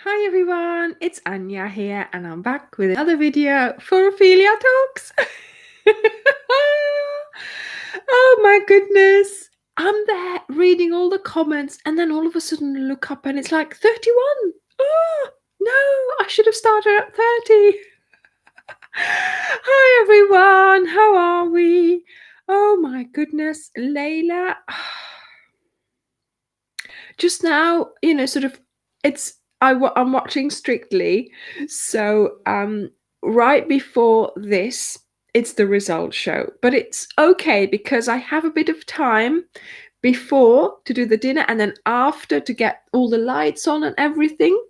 Hi everyone, it's Anja here and I'm back with another video for Ophelia Talks. Oh my goodness. I'm there reading all the comments and then all of a sudden look up and it's like 31. Oh no, I should have started at 30. Hi everyone, how are we? Oh my goodness, Layla. Just now, I'm watching Strictly, so right before this, it's the results show, but it's okay because I have a bit of time before to do the dinner and then after to get all the lights on and everything.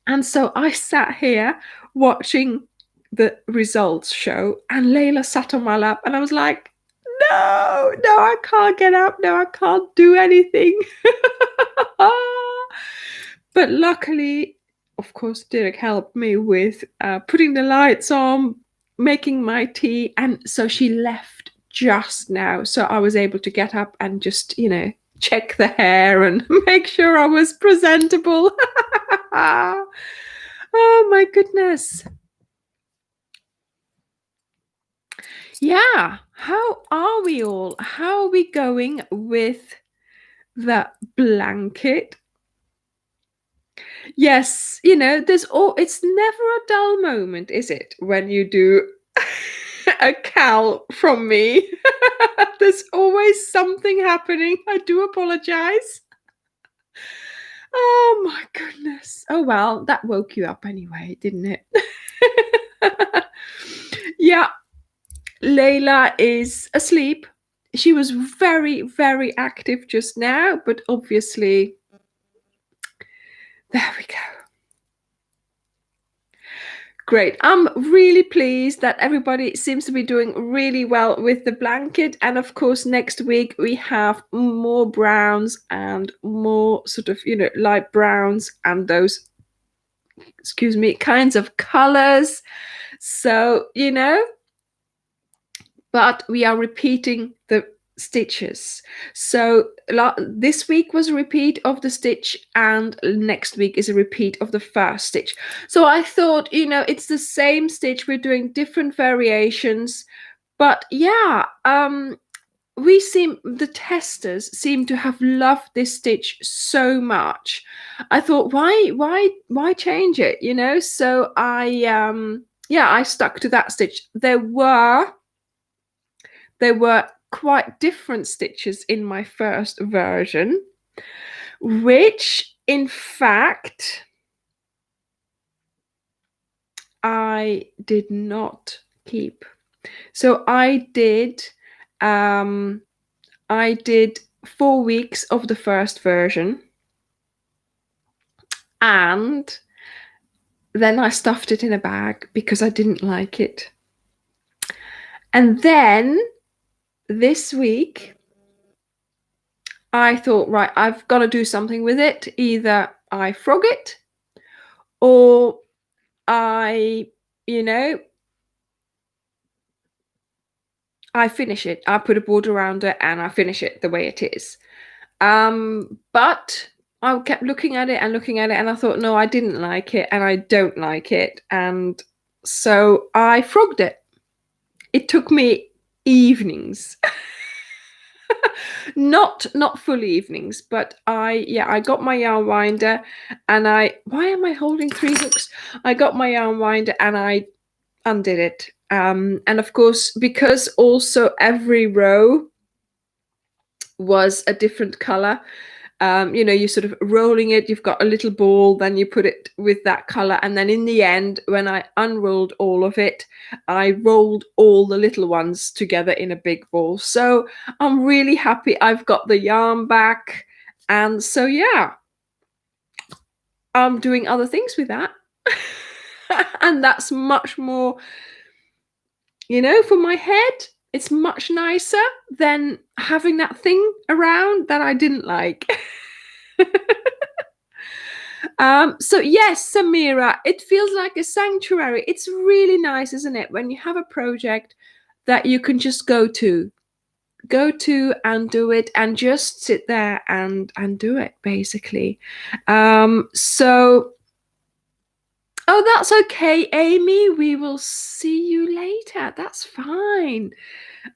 And so I sat here watching the results show, and Layla sat on my lap, and I was like, no, I can't get up. No, I can't do anything. But luckily, of course, Derek helped me with putting the lights on, making my tea. And so she left just now. So I was able to get up and just, check the hair and make sure I was presentable. Oh my goodness. Yeah, how are we all? How are we going with the blanket? Yes, it's never a dull moment, is it, when you do a cal from me? There's always something happening. I do apologize. Oh my goodness. Oh well, that woke you up anyway, didn't it? Yeah, Layla is asleep. She was very, very active just now, but obviously, there we go. Great. I'm really pleased that everybody seems to be doing really well with the blanket. And of course, next week we have more browns and more sort of, light browns and those, kinds of colors. So, but we are repeating the stitches. So this week was a repeat of the stitch and next week is a repeat of the first stitch. So I thought, it's the same stitch, we're doing different variations, but yeah, the testers seem to have loved this stitch so much. I thought, why change it? So I stuck to that stitch. There were quite different stitches in my first version, which in fact I did not keep. So I did 4 weeks of the first version and then I stuffed it in a bag because I didn't like it. And then this week I thought, right, I've got to do something with it. Either I frog it or I finish it. I put a border around it and I finish it the way it is. But I kept looking at it and I thought, no, I didn't like it and I don't like it. And so I frogged it. It took me evenings. not full evenings, but I got my yarn winder and why am I holding 3 hooks? I got my yarn winder and I undid it. And of course, because also every row was a different color, you're sort of rolling it, you've got a little ball, then you put it with that color, and then in the end, when I unrolled all of it, I rolled all the little ones together in a big ball. So I'm really happy I've got the yarn back, and so yeah, I'm doing other things with that. And that's much more, for my head, it's much nicer than having that thing around that I didn't like. So yes, Samira, it feels like a sanctuary. It's really nice, isn't it, when you have a project that you can just go to go to and do it, and just sit there and do it, basically. So, oh, that's okay, Amy. We will see you later. That's fine.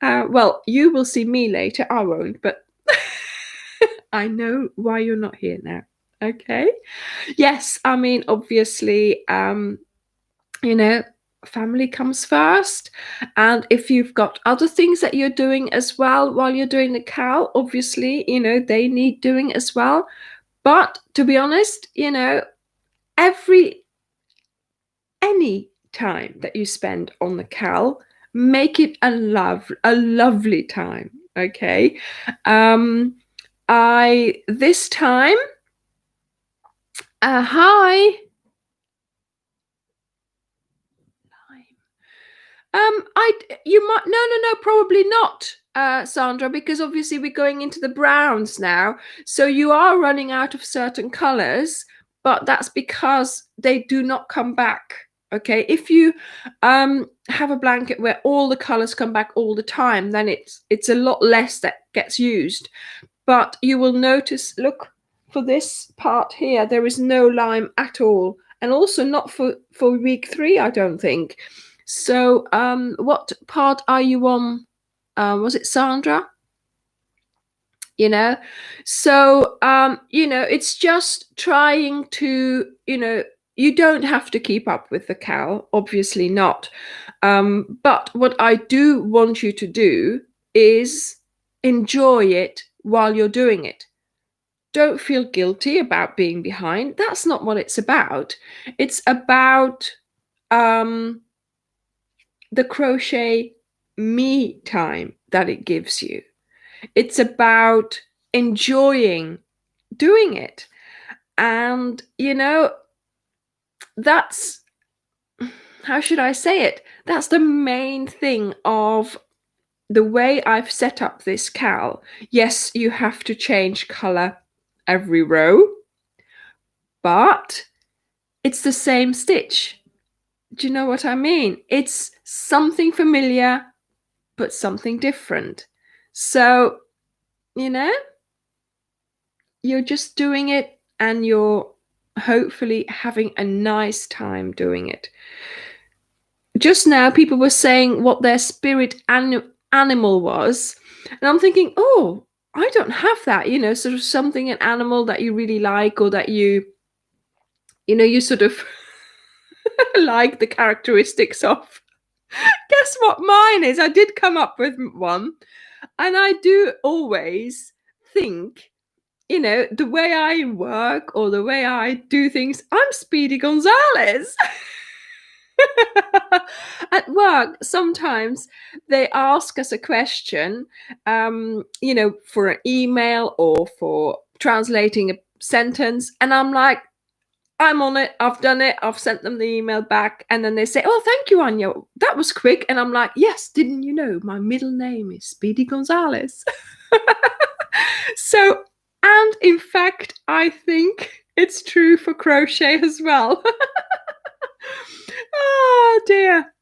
Well, you will see me later. I won't, but I know why you're not here now. Okay. Yes, I mean, obviously, you know, family comes first. And if you've got other things that you're doing as well while you're doing the cowl, obviously, they need doing as well. But to be honest, any time that you spend on the cowl, make it a lovely time. Okay. This time, hi. You might, no, probably not, Sandra, because obviously we're going into the browns now. So you are running out of certain colors, but that's because they do not come back. Okay, if you have a blanket where all the colors come back all the time, then it's a lot less that gets used. But you will notice, look, for this part here, there is no lime at all, and also not for week 3, I don't think. So, what part are you on? Was it Sandra? So, it's just trying to, you don't have to keep up with the cowl, obviously not. But what I do want you to do is enjoy it while you're doing it. Don't feel guilty about being behind. That's not what it's about. It's about the crochet me time that it gives you. It's about enjoying doing it. And, that's, how should I say it? That's the main thing of the way I've set up this cowl. Yes, you have to change color every row, but it's the same stitch. Do you know what I mean? It's something familiar, but something different. So, you're just doing it, and you're hopefully having a nice time doing it. Just now, people were saying what their spirit animal was, and I'm thinking, oh, I don't have that, sort of something, an animal that you really like, or that you sort of like the characteristics of. Guess what mine is? I did come up with one, and I do always think, the way I work or the way I do things, I'm Speedy Gonzales. At work, sometimes they ask us a question, for an email or for translating a sentence, and I'm like, I'm on it. I've done it. I've sent them the email back. And then they say, oh, thank you, Anja. That was quick. And I'm like, yes, didn't you know my middle name is Speedy Gonzales? So, and in fact, I think it's true for crochet as well. Oh, dear.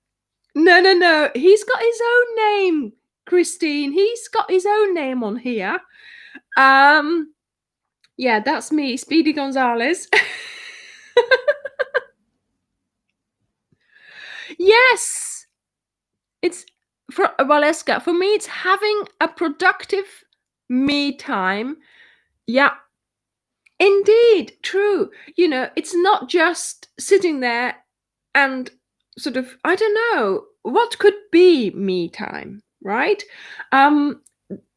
No. He's got his own name, Christine. He's got his own name on here. Yeah, that's me, Speedy Gonzales. Yes, it's for Valeska. For me, it's having a productive me time. Yeah, indeed, true. It's not just sitting there and sort of, I don't know, what could be me time, right?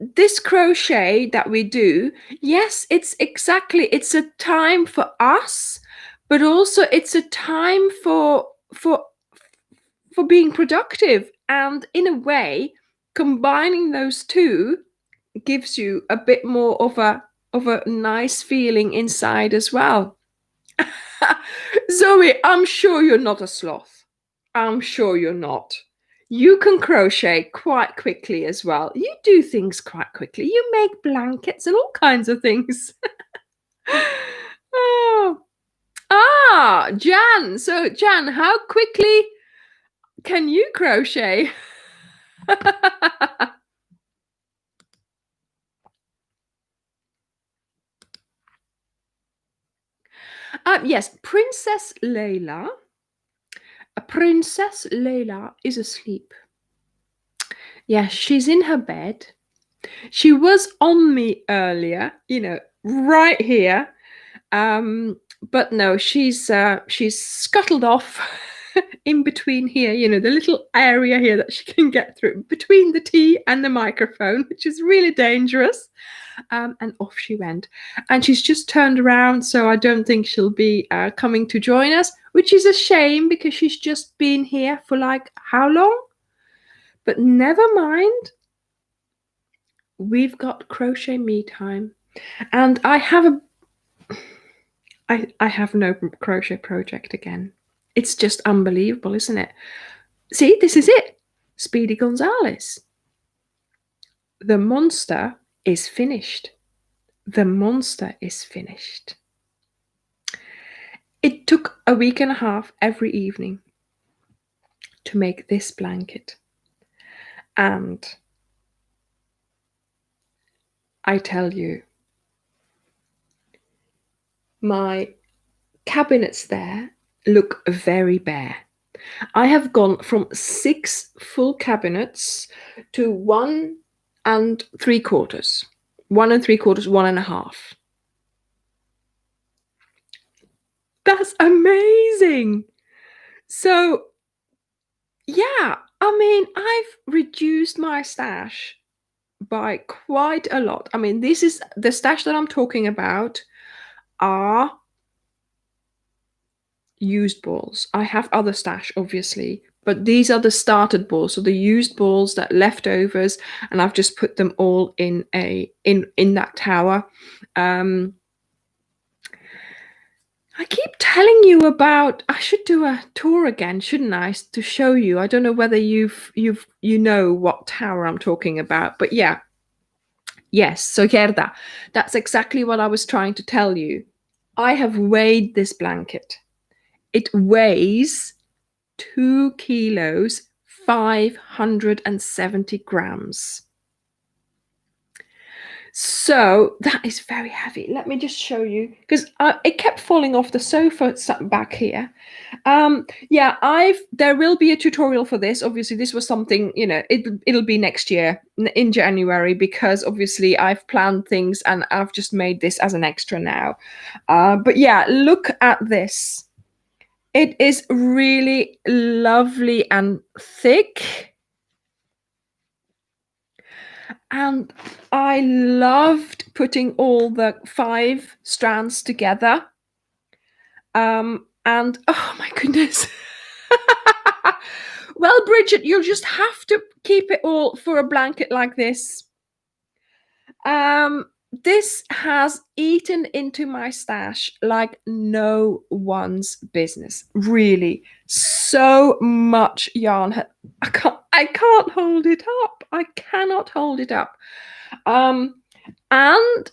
This crochet that we do, yes, it's a time for us, but also it's a time for being productive. And in a way, combining those two gives you a bit more of a nice feeling inside as well. Zoe, I'm sure you're not a sloth. I'm sure you're not. You can crochet quite quickly as well. You do things quite quickly. You make blankets and all kinds of things. Oh. Jan. So, Jan, how quickly can you crochet? Yes, Princess Layla. Princess Layla is asleep. Yeah, she's in her bed. She was on me earlier, right here. But no, she's scuttled off in between here, the little area here that she can get through between the tea and the microphone, which is really dangerous. And off she went. And she's just turned around, so I don't think she'll be coming to join us, which is a shame because she's just been here for like how long? But never mind. We've got crochet me time. And I have no crochet project again. It's just unbelievable, isn't it? See, this is it. Speedy Gonzales. The monster is finished. The monster is finished. It took a week and a half every evening to make this blanket. And I tell you, my cabinets there look very bare. I have gone from 6 full cabinets to 1 3/4. 1 3/4, 1.5. That's amazing. So, yeah, I mean, I've reduced my stash by quite a lot. I mean, this is the stash that I'm talking about are used balls. I have other stash, obviously, but these are the started balls, so the used balls, that leftovers, and I've just put them all in that tower. I keep telling you about. I should do a tour again, shouldn't I, to show you? I don't know whether you know what tower I'm talking about, but yeah. Yes, so Gerda, that's exactly what I was trying to tell you. I have weighed this blanket. It weighs 2 kilos, 570 grams. So that is very heavy. Let me just show you, because it kept falling off the sofa back here. There will be a tutorial for this. Obviously, this was something, it'll be next year in January, because obviously I've planned things and I've just made this as an extra now. But yeah, look at this. It is really lovely and thick. And I loved putting all the 5 strands together. And oh my goodness. Well, Bridget, you'll just have to keep it all for a blanket like this. This has eaten into my stash like no one's business. Really, so much yarn. I can't hold it up. I cannot hold it up. And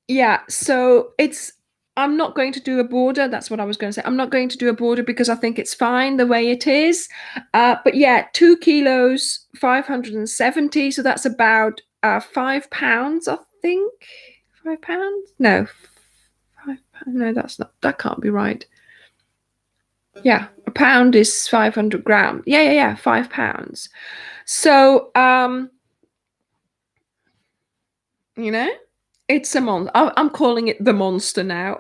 yeah, so I'm not going to do a border. That's what I was going to say. I'm not going to do a border because I think it's fine the way it is. But yeah, 2 kilos, 570. So that's about 5 pounds, I think. 5 pounds? No, 5 pounds. No, that can't be right. Yeah, a pound is 500 grams. Yeah, 5 pounds. So, it's a monster. I'm calling it the monster now.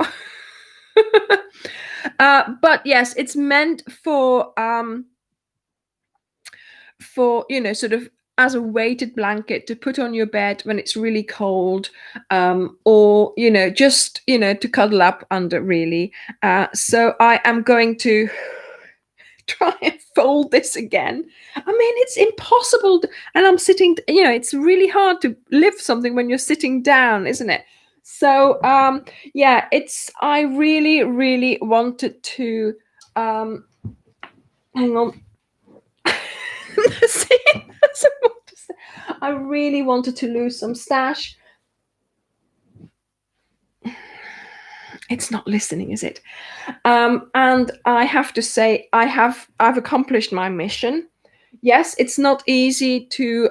But yes, it's meant for sort of as a weighted blanket to put on your bed when it's really cold, or just to cuddle up under, really. So I am going to try and fold this again. I mean, it's impossible and I'm sitting, it's really hard to lift something when you're sitting down, isn't it? So yeah, I really, really wanted to hang on. See, I really wanted to lose some stash. It's not listening, is it? And I have to say, I've accomplished my mission. Yes, it's not easy to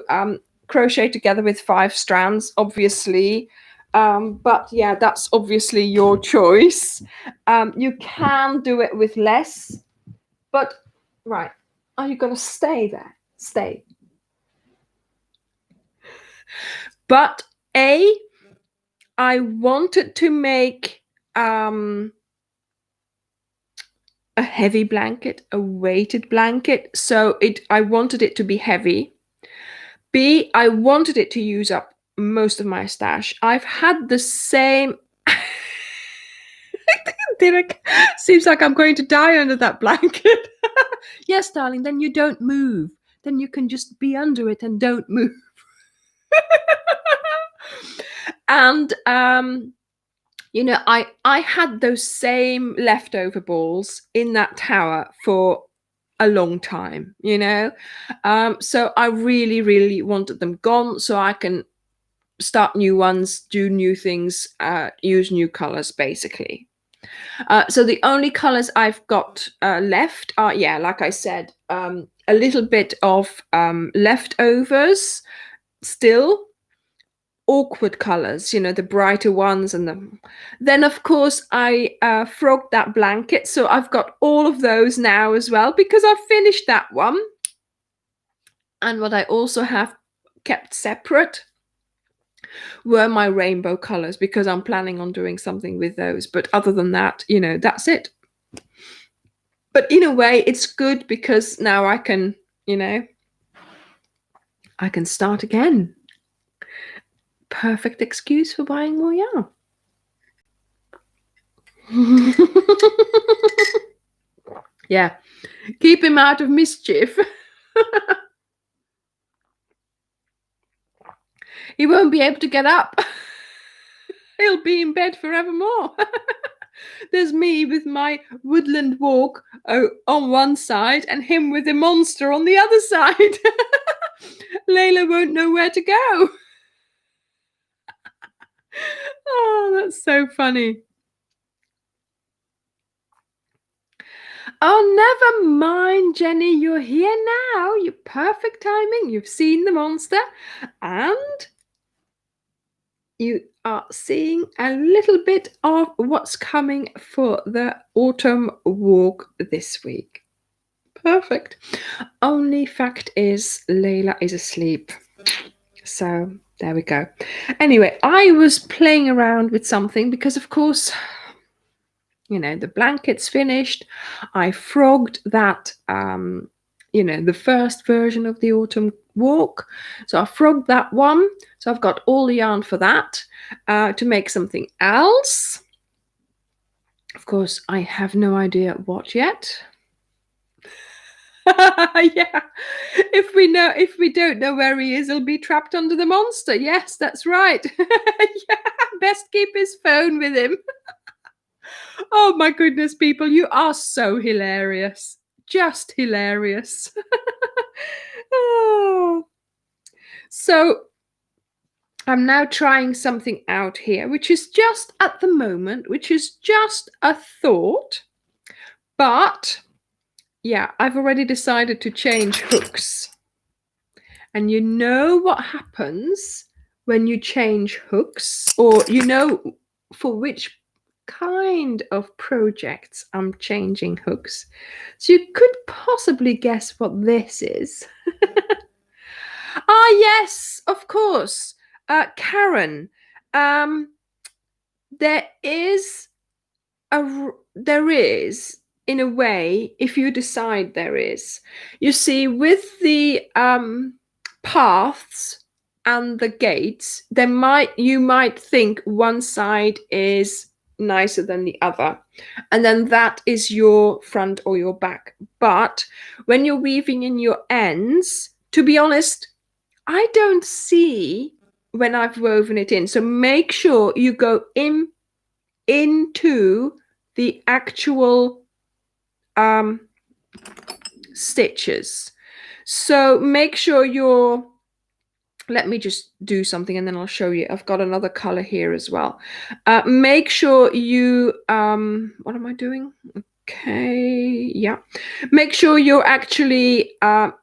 crochet together with 5 strands, obviously. But yeah, that's obviously your choice. You can do it with less, but right, are you gonna stay there? Stay. But I wanted to make a heavy blanket, a weighted blanket. So I wanted it to be heavy. B, I wanted it to use up most of my stash. I've had the same. Derek, seems like I'm going to die under that blanket. Yes, darling, then you don't move. Then you can just be under it and don't move. And I had those same leftover balls in that tower for a long time, so I really, really wanted them gone so I can start new ones, do new things, use new colors, basically. So the only colors I've got left are, like I said, a little bit of leftovers still, awkward colors, the brighter ones, and then of course I frogged that blanket, so I've got all of those now as well because I've finished that one. And what I also have kept separate were my rainbow colors because I'm planning on doing something with those. But other than that, that's it. But in a way, it's good because now I can start again. Perfect excuse for buying more yarn. Yeah, keep him out of mischief. He won't be able to get up. He'll be in bed forevermore. There's me with my woodland walk on one side and him with the monster on the other side. Layla won't know where to go. Oh, that's so funny. Oh, never mind, Jenny. You're here now. You're perfect timing. You've seen the monster and you are seeing a little bit of what's coming for the autumn walk this week. Perfect. Only fact is Layla is asleep. So there we go. Anyway, I was playing around with something because, of course, the blanket's finished. I frogged that, the first version of the autumn walk. So I frogged that one. So I've got all the yarn for that to make something else. Of course, I have no idea what yet. Yeah. If we don't know where he is, he'll be trapped under the monster. Yes, that's right. Yeah, best keep his phone with him. Oh my goodness, people, you are so hilarious. Just hilarious. Oh. So I'm now trying something out here, which is just at the moment, which is just a thought. But yeah, I've already decided to change hooks. And you know what happens when you change hooks, or for which kind of projects I'm changing hooks. So you could possibly guess what this is. Yes, of course. Karen, there is, in a way, if you decide there is. You see, with the paths and the gates, you might think one side is nicer than the other, and then that is your front or your back. But when you're weaving in your ends, to be honest, I don't see when I've woven it in. So make sure you go into the actual stitches. So make sure let me just do something and then I'll show you. I've got another color here as well. Make sure you what am I doing? Okay, yeah. Make sure you're actually no,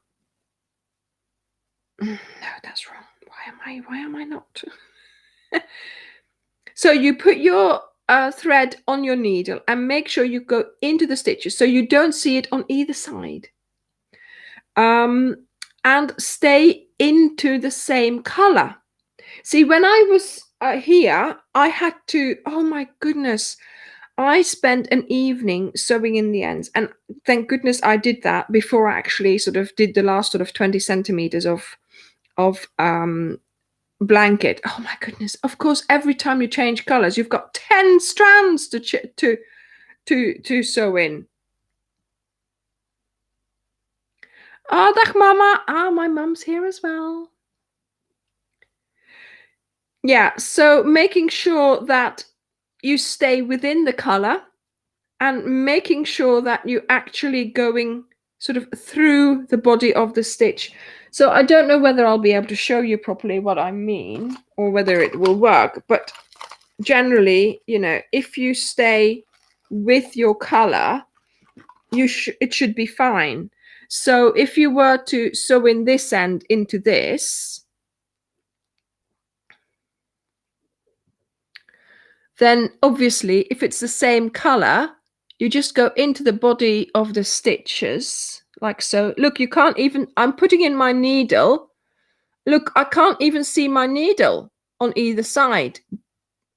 that's wrong. Why am I not? So you put your thread on your needle and make sure you go into the stitches so you don't see it on either side. And stay into the same color. See, when I was here, I had to, oh my goodness, I spent an evening sewing in the ends. And thank goodness I did that before I actually sort of did the last sort of 20 centimeters of blanket. Oh my goodness. Of course, every time you change colors, you've got 10 strands to sew in. Oh, dag mama. Ah, my mum's here as well. Yeah, so making sure that you stay within the color and making sure that you're actually going sort of through the body of the stitch. So I don't know whether I'll be able to show you properly what I mean or whether it will work, but generally, you know, if you stay with your color, it should be fine. So if you were to sew in this end into this, then obviously if it's the same color, you just go into the body of the stitches like so. Look, you can't even, I'm putting in my needle. Look, I can't even see my needle on either side.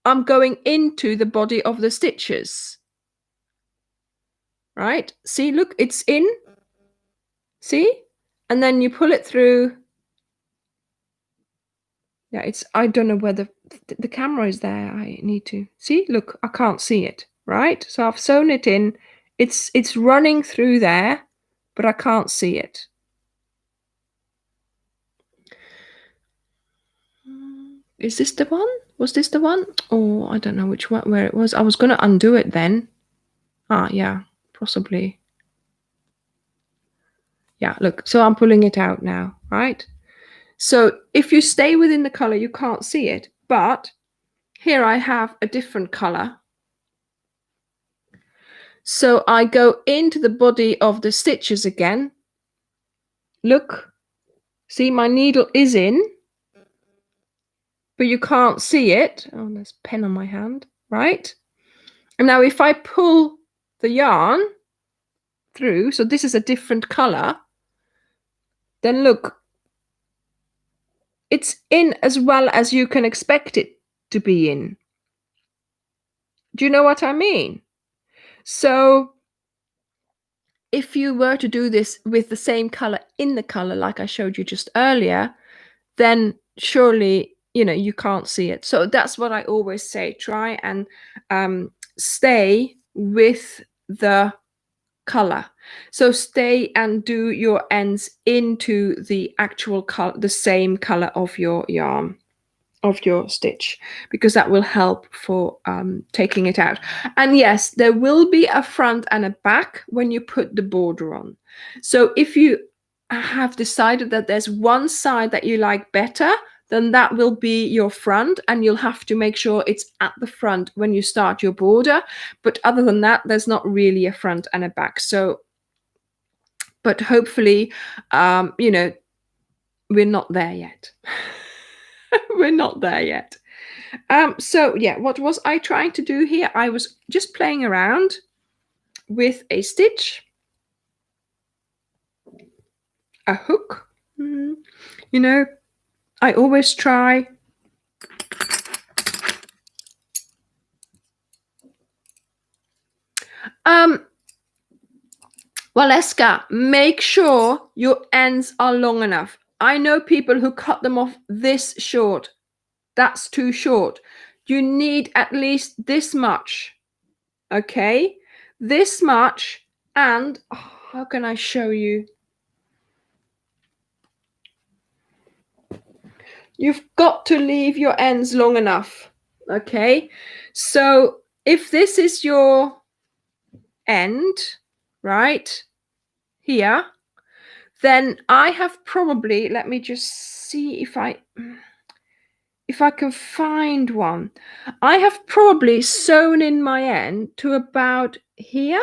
I'm going into the body of the stitches. Right? See, look, it's in. See? And then you pull it through. Yeah, it's, I don't know whether the camera is there. I need to see. Look, I can't see it. Right? So I've sewn it in. It's running through there, but I can't see it. Is this the one? Was this the one? Oh, I don't know which one, where it was. I was going to undo it then. Ah, yeah, possibly. Yeah, look, so I'm pulling it out now, right? So if you stay within the color, you can't see it. But here I have a different color. So I go into the body of the stitches again. Look, see, my needle is in, but you can't see it. Oh, there's a pen on my hand, right? And now if I pull the yarn through, so this is a different color, then look, it's in as well as you can expect it to be in. Do you know what I mean? So if you were to do this with the same color in the color like I showed you just earlier, then surely, you know, you can't see it. So that's what I always say. Try and stay with the color. So stay and do your ends into the actual color, the same color of your yarn, of your stitch, because that will help for taking it out. And yes, there will be a front and a back when you put the border on. So if you have decided that there's one side that you like better, then that will be your front, and you'll have to make sure it's at the front when you start your border. But other than that, there's not really a front and a back. So, but hopefully, you know, we're not there yet. We're not there yet. So yeah, what was I trying to do here? I was just playing around with a stitch, a hook. You know, I always try Waleska, make sure your ends are long enough. I know people who cut them off this short. That's too short. You need at least this much. Okay? This much. And oh, how can I show you? You've got to leave your ends long enough. Okay? So if this is your end, right, here, then I have probably, let me just see if I can find one. I have probably sewn in my end to about here.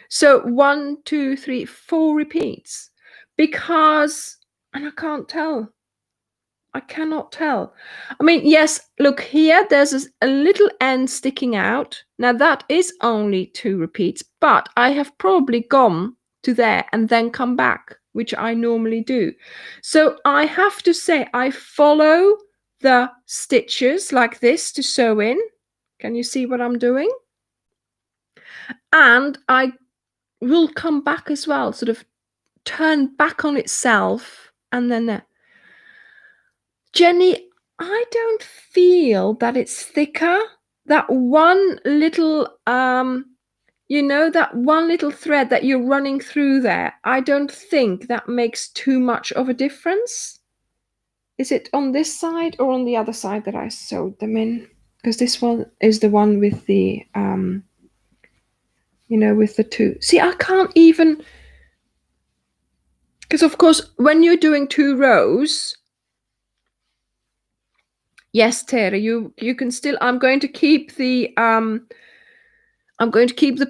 So 1, 2, 3, 4 repeats, because, and I can't tell. I cannot tell. I mean, yes, look here, there's a little end sticking out. Now that is only 2 repeats, but I have probably gone to there and then come back, which I normally do. So I have to say, I follow the stitches like this to sew in. Can you see what I'm doing? And I will come back as well, sort of turn back on itself, and then Jenny, I don't feel that it's thicker. That one little that one little thread that you're running through there, I don't think that makes too much of a difference. Is it on this side or on the other side that I sewed them in? Because this one is the one with the with the 2. See, I can't even, because of course when you're doing 2 rows, yes, Tara, you can still, I'm going to keep the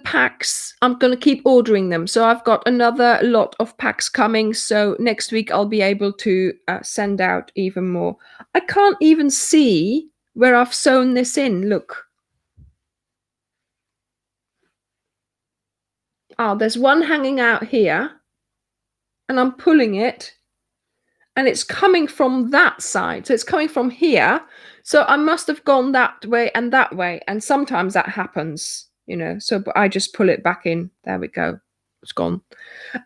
packs. I'm going to keep ordering them. So I've got another lot of packs coming. So next week I'll be able to send out even more. I can't even see where I've sewn this in. Look. Oh, there's one hanging out here. And I'm pulling it. And it's coming from that side. So it's coming from here. So I must have gone that way. And sometimes that happens, So but I just pull it back in. There we go. It's gone.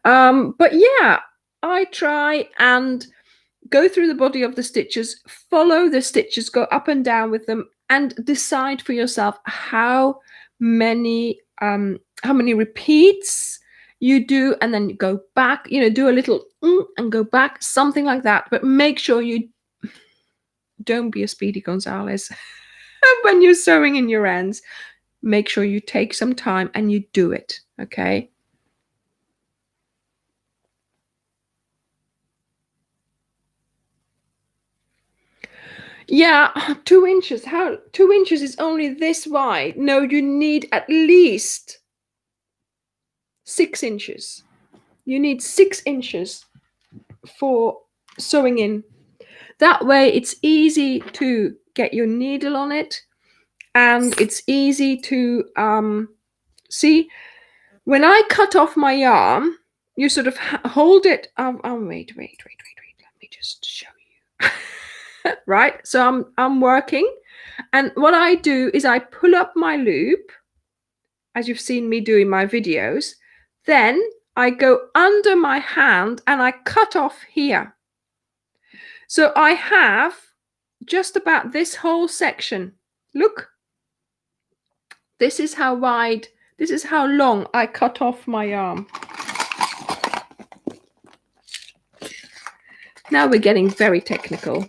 But yeah, I try and go through the body of the stitches, follow the stitches, go up and down with them, and decide for yourself how many repeats you do, and then you go back, do a little and go back, something like that. But make sure you don't be a Speedy Gonzales when you're sewing in your ends. Make sure you take some time and you do it, okay? Yeah, 2 inches. How 2 inches is only this wide? No, you need at least 6 inches. You need 6 inches for sewing in. That way it's easy to get your needle on it, and it's easy to see. When I cut off my yarn, you sort of hold it. Wait. Let me just show you. Right, so I'm working, and what I do is I pull up my loop, as you've seen me do in my videos. Then I go under my hand and I cut off here. So I have just about this whole section. Look, this is how wide, this is how long I cut off my yarn. Now we're getting very technical.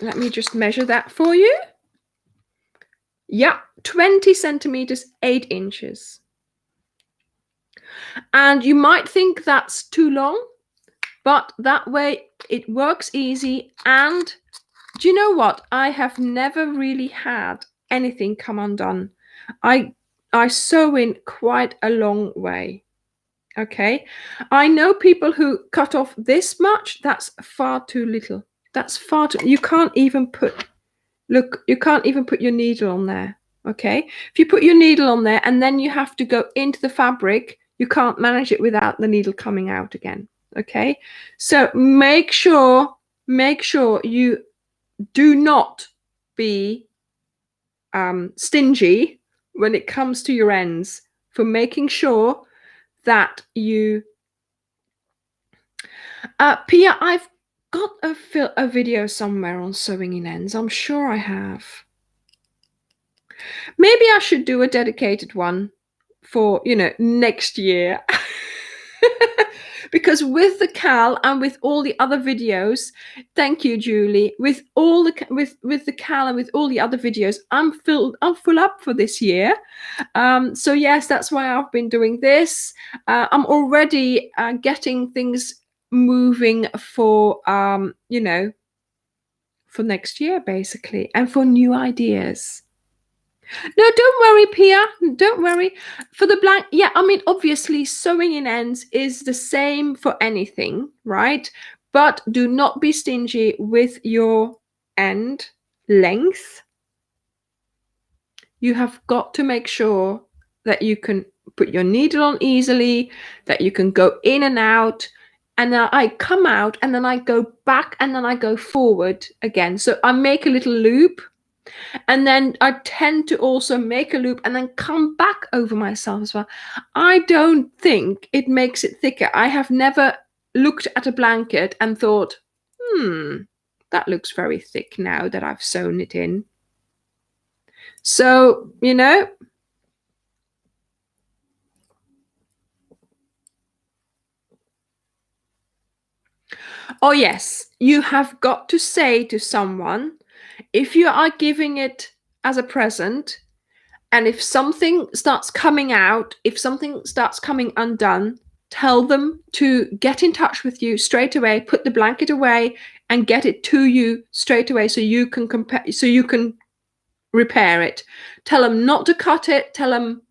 Let me just measure that for you. Yeah, 20 centimeters, 8 inches. And you might think that's too long, but that way it works easy. And do you know what? I have never really had anything come undone. I sew in quite a long way. Okay. I know people who cut off this much. That's far too little. That's far too, you can't even put your needle on there. Okay. If you put your needle on there and then you have to go into the fabric, you can't manage it without the needle coming out again. Okay. So make sure you do not be stingy when it comes to your ends, for making sure that you Pia, I've got a video somewhere on sewing in ends. I'm sure I have. Maybe I should do a dedicated one for next year. Because with the Cal and with all the other videos, thank you, Julie. With all the with the Cal and with all the other videos, I'm full up for this year. So yes, that's why I've been doing this. I'm already getting things moving for for next year, basically, and for new ideas. No, don't worry, Pia. Don't worry. For the blank, yeah, I mean, obviously, sewing in ends is the same for anything, right? But do not be stingy with your end length. You have got to make sure that you can put your needle on easily, that you can go in and out. And then I come out and then I go back and then I go forward again. So I make a little loop. And then I tend to also make a loop and then come back over myself as well. I don't think it makes it thicker. I have never looked at a blanket and thought, that looks very thick now that I've sewn it in. So, oh yes, you have got to say to someone, if you are giving it as a present, and if something starts coming out, if something starts coming undone, tell them to get in touch with you straight away, put the blanket away and get it to you straight away so you can repair it. Tell them not to cut it, tell them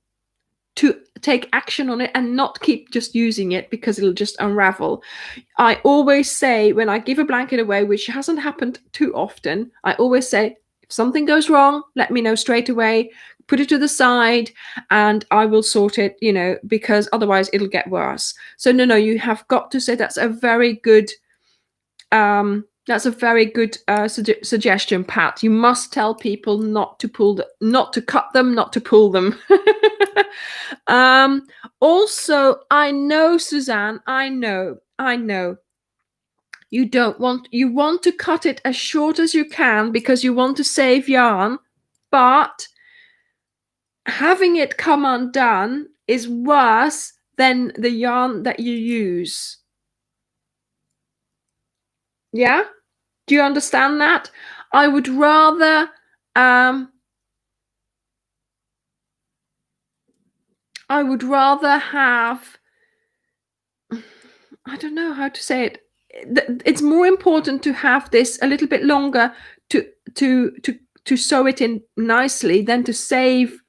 to take action on it and not keep just using it because it'll just unravel. I always say when I give a blanket away, which hasn't happened too often, I always say, if something goes wrong, let me know straight away, put it to the side and I will sort it, because otherwise it'll get worse. So no, you have got to say that's a very good suggestion, Pat. You must tell people not to cut them, not to pull them. Also, I know, Suzanne, I know. You want to cut it as short as you can because you want to save yarn, but having it come undone is worse than the yarn that you use. Yeah? Do you understand that? I would rather have, I don't know how to say it. It's more important to have this a little bit longer to sew it in nicely than to save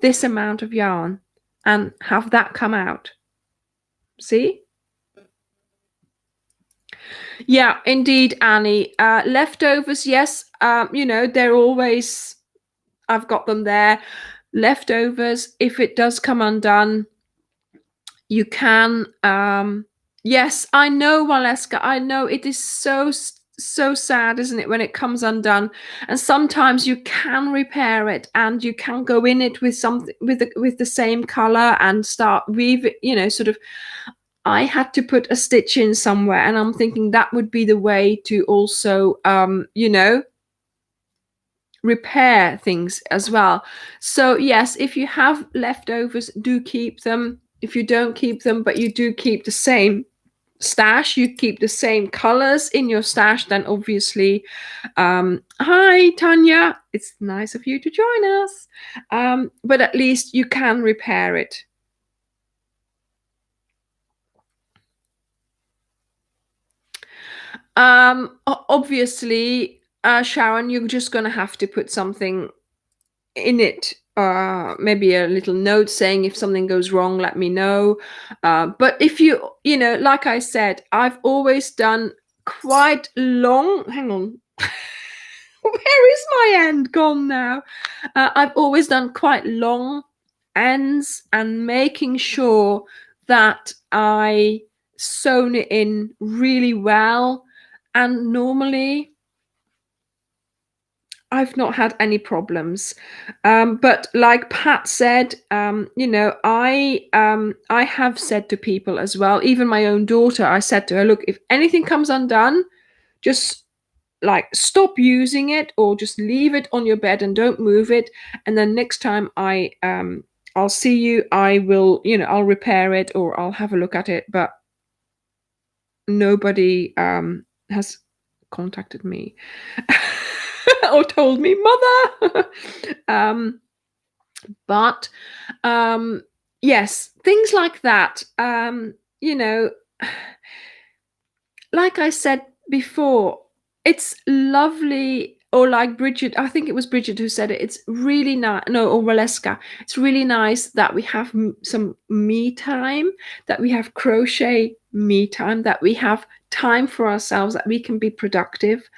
this amount of yarn and have that come out. See? Yeah, indeed, Annie. Leftovers, yes. They're always, I've got them there. Leftovers, if it does come undone, you can. Yes, I know, Waleska. I know it is so sad, isn't it, when it comes undone? And sometimes you can repair it, and you can go in it with something with the same color and start weaving. Sort of. I had to put a stitch in somewhere, and I'm thinking that would be the way to also, repair things as well. So yes, if you have leftovers, do keep them. If you don't keep them, but you do keep the same stash, you keep the same colors in your stash, then obviously, hi Tanya, it's nice of you to join us. But at least you can repair it. Obviously, Sharon, you're just going to have to put something in it, maybe a little note saying if something goes wrong, let me know. But if like I said, I've always done quite long, hang on. Where is my end gone now? I've always done quite long ends and making sure that I sewn it in really well. And normally I've not had any problems. But like Pat said, I have said to people as well, even my own daughter, I said to her, look, if anything comes undone, just like stop using it or just leave it on your bed and don't move it. And then next time I'll see you, I will, I'll repair it or I'll have a look at it. But nobody has contacted me or told me, mother. But yes, things like that. Like I said before, it's lovely or like Bridget, I think it was Bridget who said it. It's really nice. No, or Valeska. It's really nice that we have some me time, that we have crochet me time, that we have time for ourselves, that we can be productive,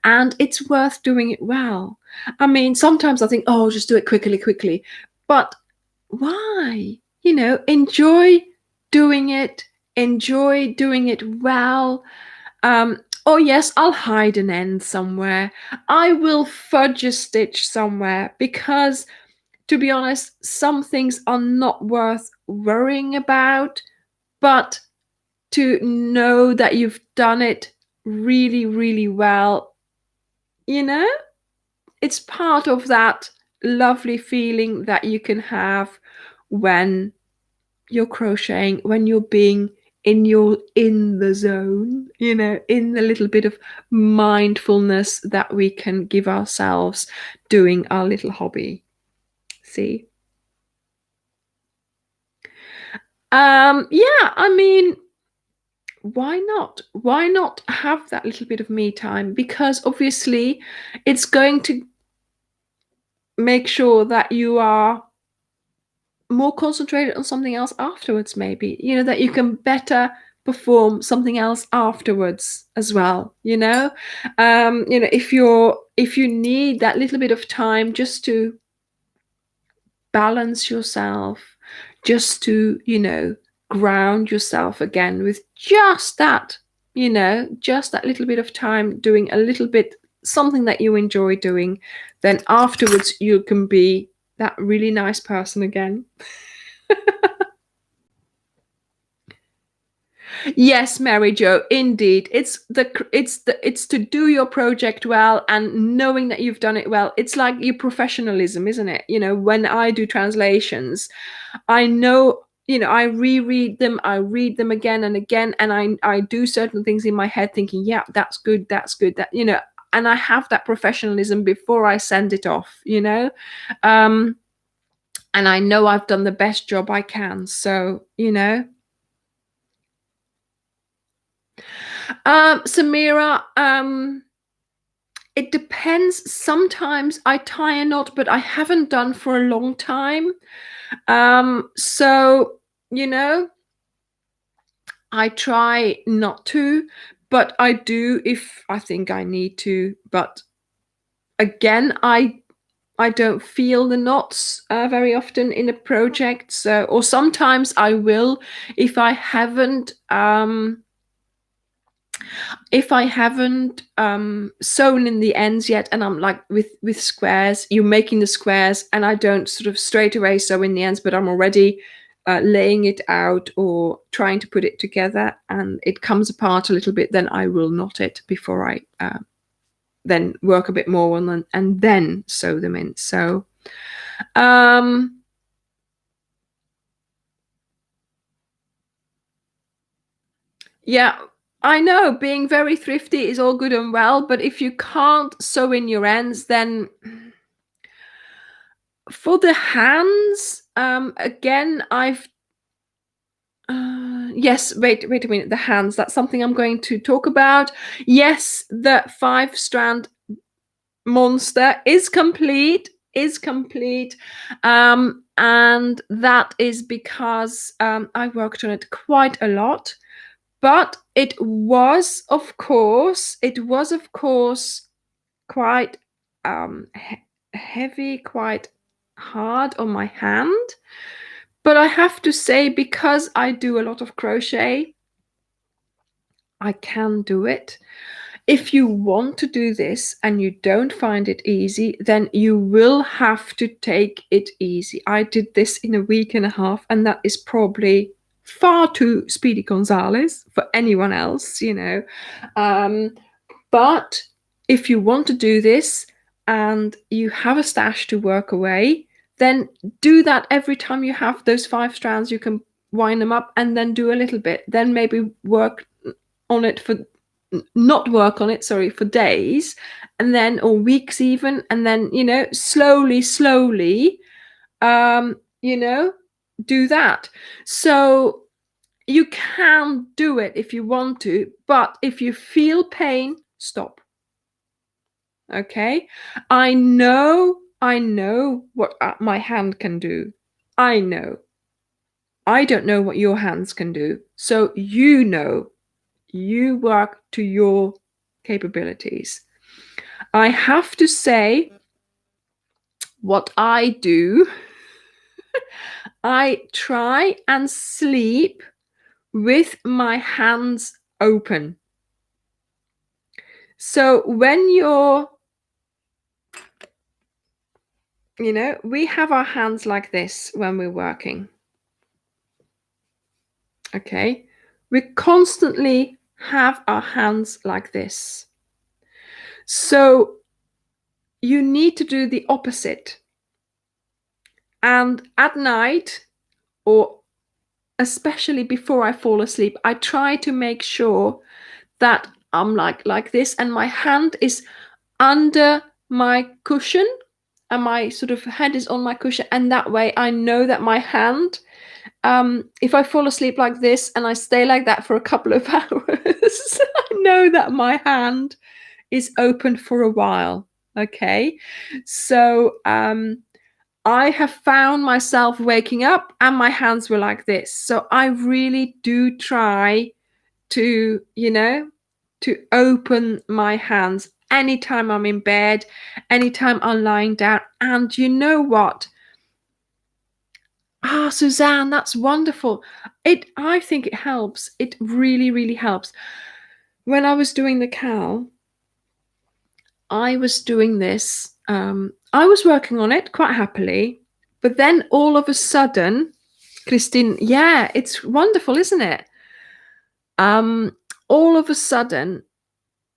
and it's worth doing it well. I mean, sometimes I think, oh, just do it quickly, but why? Enjoy doing it, enjoy doing it well. Oh yes, I'll hide an end somewhere. I will fudge a stitch somewhere, because to be honest, some things are not worth worrying about, but to know that you've done it really, really well, you know, it's part of that lovely feeling that you can have when you're crocheting, when you're being in the zone, in the little bit of mindfulness that we can give ourselves doing our little hobby. See? Yeah, I mean, why not? Why not have that little bit of me time? Because obviously it's going to make sure that you are more concentrated on something else afterwards, maybe, that you can better perform something else afterwards as well. If you need that little bit of time just to balance yourself, just to ground yourself again with just that little bit of time doing a little bit something that you enjoy doing, then afterwards you can be that really nice person again. Yes, Mary Jo, indeed. It's to do your project well, and knowing that you've done it well. It's like your professionalism, isn't it? When I do translations, I know, I reread them, I read them again and again, and I do certain things in my head thinking, yeah, that's good, that, and I have that professionalism before I send it off, and I know I've done the best job I can. So, Samira, it depends. Sometimes I tie a knot, but I haven't done for a long time. So, I try not to, but I do if I think I need to. But again, I don't feel the knots very often in a project. So, or sometimes I will if I haven't sewn in the ends yet, and I'm like with squares, you're making the squares, and I don't sort of straight away sew in the ends, but I'm already laying it out or trying to put it together, and it comes apart a little bit, then I will knot it before I then work a bit more on them and then sew them in. So yeah, I know being very thrifty is all good and well, but if you can't sew in your ends, then for the hands, again, yes, wait a minute. The hands, that's something I'm going to talk about. Yes, the 5-strand monster is complete, and that is because I worked on it quite a lot, but it was of course quite heavy, quite hard on my hand. But I have to say, because I do a lot of crochet, I can do it. If you want to do this and you don't find it easy, then you will have to take it easy. I did this in a week and a half, and that is probably far too Speedy Gonzales for anyone else, But if you want to do this and you have a stash to work away, then do that every time you have those 5 strands. You can wind them up and then do a little bit. Then maybe not work on it, sorry, for days, and then, or weeks even, and then, slowly, do that. So you can do it if you want to, but if you feel pain, stop. Okay. I know what my hand can do. I know. I don't know what your hands can do. So you know, you work to your capabilities. I have to say, what I do, I try and sleep with my hands open. So when you're, we have our hands like this when we're working. Okay. We constantly have our hands like this. So you need to do the opposite. And at night, or especially before I fall asleep, I try to make sure that I'm like this, and my hand is under my cushion, and my sort of head is on my cushion, and that way I know that my hand, if I fall asleep like this and I stay like that for a couple of hours, I know that my hand is open for a while. Okay. So I have found myself waking up and my hands were like this. So I really do try to, to open my hands anytime I'm in bed, anytime I'm lying down. And you know what? Ah, Suzanne, that's wonderful. I think it helps. It really, really helps. When I was doing the cowl, I was doing this. I was working on it quite happily, but then all of a sudden, Christine, yeah, it's wonderful, isn't it? All of a sudden,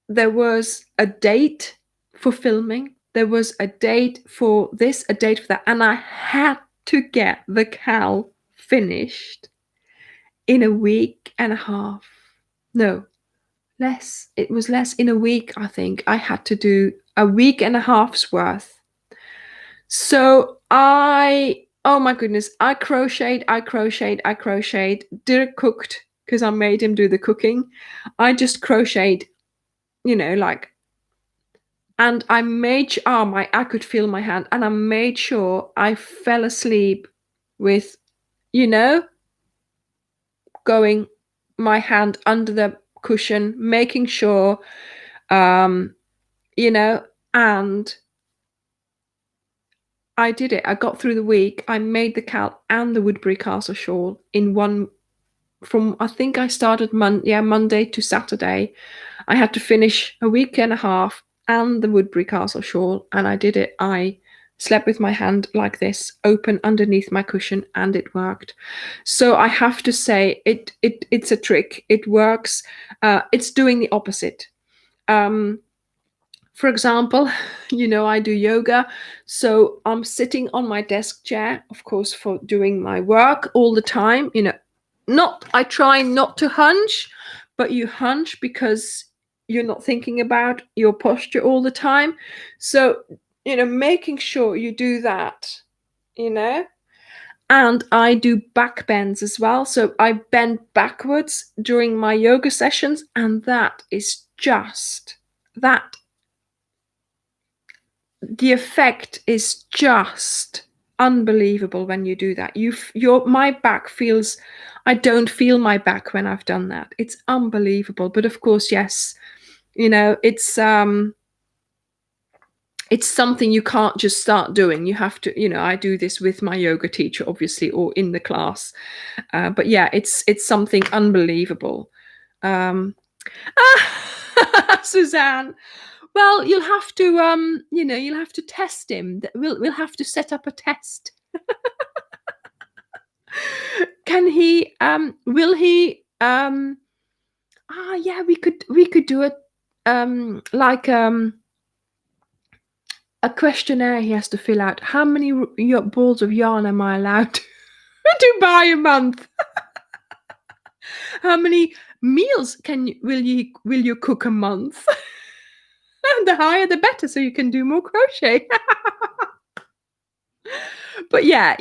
there was a date for filming. There was a date for this, a date for that, and I had to get the cowl finished in a week and a half. No, less. It was less. In a week, I think I had to do a week and a half's worth. So oh my goodness, I crocheted. Dirk cooked because I made him do the cooking. I just crocheted, like, and I made I could feel my hand, and I made sure I fell asleep with, going my hand under the cushion, making sure, and I did it. I got through the week. I made the cowl and the Woodbury Castle shawl in one, I think I started Monday to Saturday. I had to finish a week and a half and the Woodbury Castle shawl, and I did it. I slept with my hand like this, open underneath my cushion, and it worked. So I have to say, it's a trick. It works. It's doing the opposite. For example, I do yoga. So I'm sitting on my desk chair, of course, for doing my work all the time. I try not to hunch, but you hunch because you're not thinking about your posture all the time. So, making sure you do that, and I do back bends as well. So I bend backwards during my yoga sessions, and that is just that. The effect is just unbelievable when you do that. My back feels, I don't feel my back when I've done that. It's unbelievable. But of course, yes, it's something you can't just start doing. You have to, I do this with my yoga teacher, obviously, or in the class. But yeah, it's something unbelievable. Suzanne. Well, you'll have to, you'll have to test him. We'll have to set up a test. Can he? Will he? Yeah, we could do it. Like a questionnaire he has to fill out. How many balls of yarn am I allowed to buy a month? How many meals will you cook a month? The higher the better, so you can do more crochet. But yeah,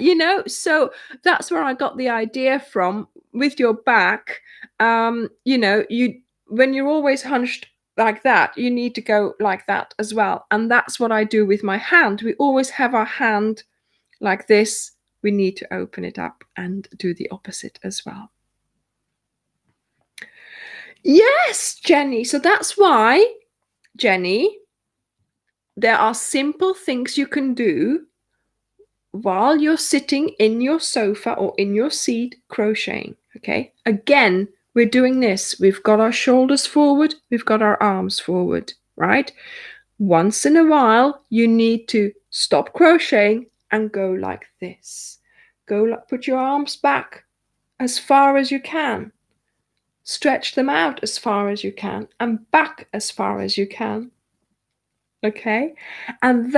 so that's where I got the idea from with your back. You when you're always hunched like that. You need to go like that as well. And that's what I do with my hand. We always have our hand like this. We need to open it up and do the opposite as well. Yes, Jenny. So that's why, Jenny, there are simple things you can do while you're sitting in your sofa or in your seat crocheting. Okay. Again, we're doing this. We've got our shoulders forward. We've got our arms forward, right? Once in a while, you need to stop crocheting and go like this. Put your arms back as far as you can. Stretch them out as far as you can and back as far as you can. Okay? And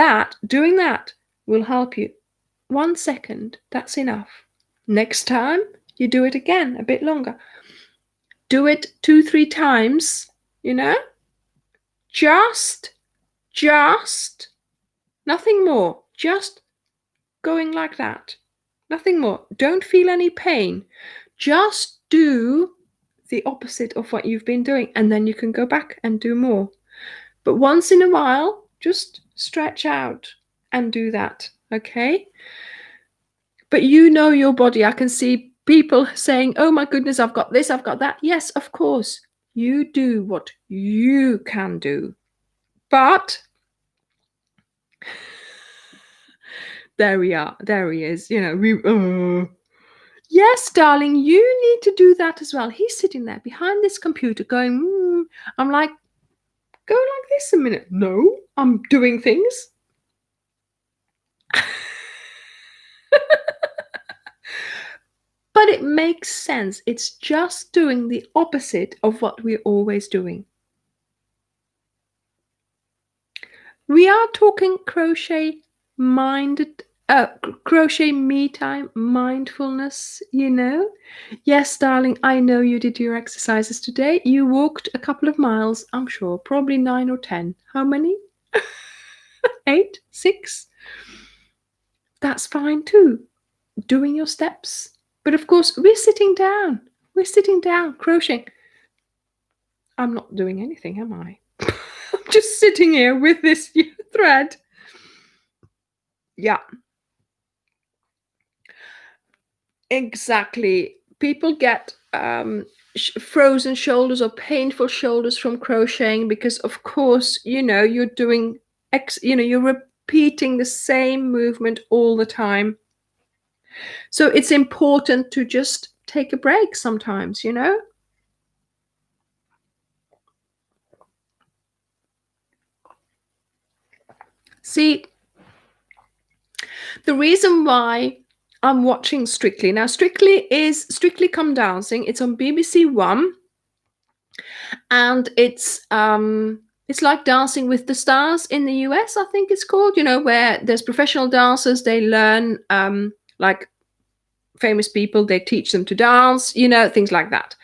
doing that will help you. 1 second, that's enough. Next time, you do it again, a bit longer. Do it 2-3 times, just, nothing more. Just going like that. Nothing more. Don't feel any pain. Just do the opposite of what you've been doing, and then you can go back and do more. But once in a while, just stretch out and do that, okay? But you know your body. I can see people saying, oh my goodness, I've got this, I've got that. Yes, of course. You do what you can do. But there we are. There he is. Yes, darling, you need to do that as well. He's sitting there behind this computer going, I'm like, go like this a minute. No, I'm doing things. But it makes sense. It's just doing the opposite of what we're always doing. We are talking crochet me time, mindfulness, Yes, darling, I know you did your exercises today. You walked a couple of miles, I'm sure, probably 9 or 10. How many? 8? 6? That's fine too. Doing your steps. But of course, we're sitting down. Crocheting. I'm not doing anything, am I? I'm just sitting here with this thread. Yeah. Exactly. People get frozen shoulders or painful shoulders from crocheting because, of course, you're doing, you're repeating the same movement all the time. So it's important to just take a break sometimes, See, the reason why I'm watching Strictly. Now, Strictly Come Dancing. It's on BBC One. And it's like Dancing with the Stars in the US, I think it's called, where there's professional dancers. They learn, like famous people, they teach them to dance, things like that.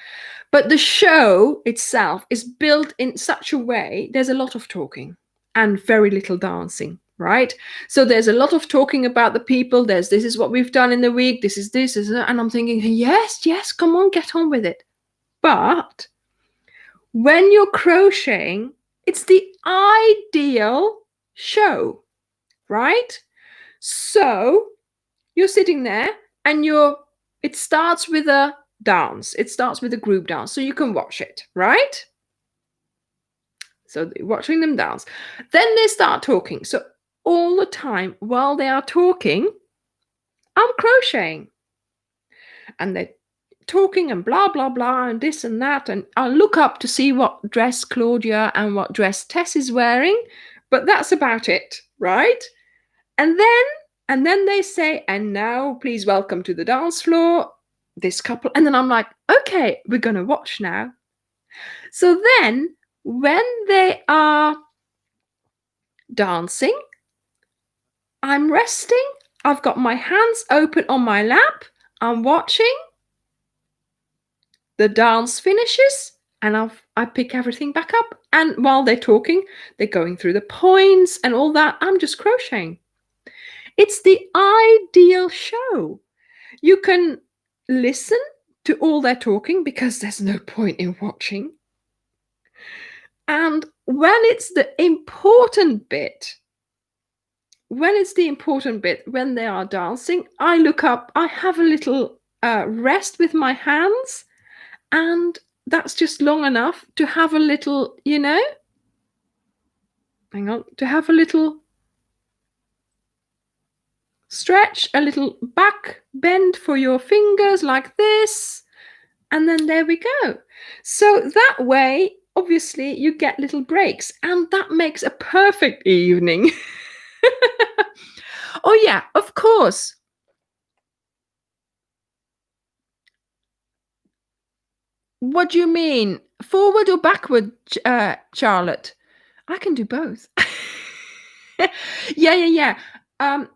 But the show itself is built in such a way, there's a lot of talking and very little dancing, right? So there's a lot of talking about the people. This is what we've done in the week. This is and I'm thinking, yes, come on, get on with it. But when you're crocheting, it's the ideal show, right? So you're sitting there and it starts with a dance. It starts with a group dance, so you can watch it, right? So watching them dance. Then they start talking. So all the time while they are talking, I'm crocheting. And they're talking and blah, blah, blah, and this and that. And I'll look up to see what dress Claudia and what dress Tess is wearing. But that's about it, right? And then they say, and now please welcome to the dance floor, this couple. And then I'm like, okay, we're going to watch now. So then when they are dancing, I'm resting. I've got my hands open on my lap. I'm watching. The dance finishes and I pick everything back up. And while they're talking, they're going through the points and all that. I'm just crocheting. It's the ideal show. You can listen to all their talking because there's no point in watching. And when it's the important bit, when they are dancing, I look up, I have a little rest with my hands, and that's just long enough to have a little, hang on, to have a little stretch, a little back bend for your fingers like this, and then there we go. So that way, obviously, you get little breaks, and that makes a perfect evening. Oh, yeah, of course. What do you mean? Forward or backward, Charlotte? I can do both. Yeah. Um,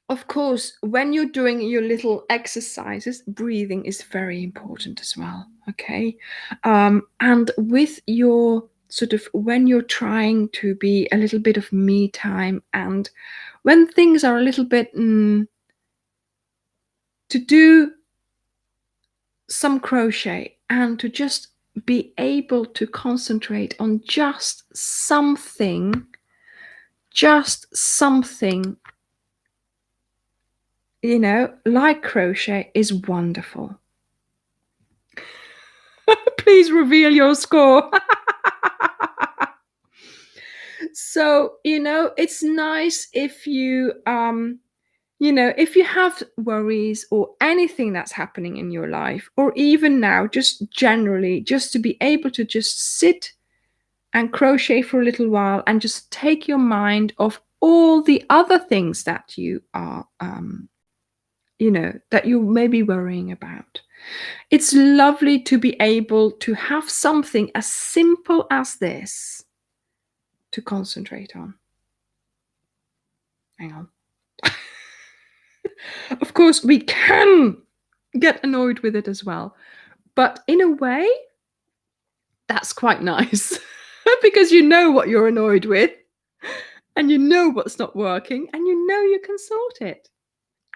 of course, when you're doing your little exercises, breathing is very important as well. Okay. And with your sort of when you're trying to be a little bit of me time, and when things are a little bit to do some crochet and to just be able to concentrate on just something, like crochet is wonderful. Please reveal your score. So, it's nice if you if you have worries or anything that's happening in your life, or even now, just generally, just to be able to just sit and crochet for a little while and just take your mind off all the other things that you are, that you may be worrying about. It's lovely to be able to have something as simple as this to concentrate on. Hang on. Of course, we can get annoyed with it as well. But in a way, that's quite nice because you know what you're annoyed with, and you know what's not working, and you know you can sort it.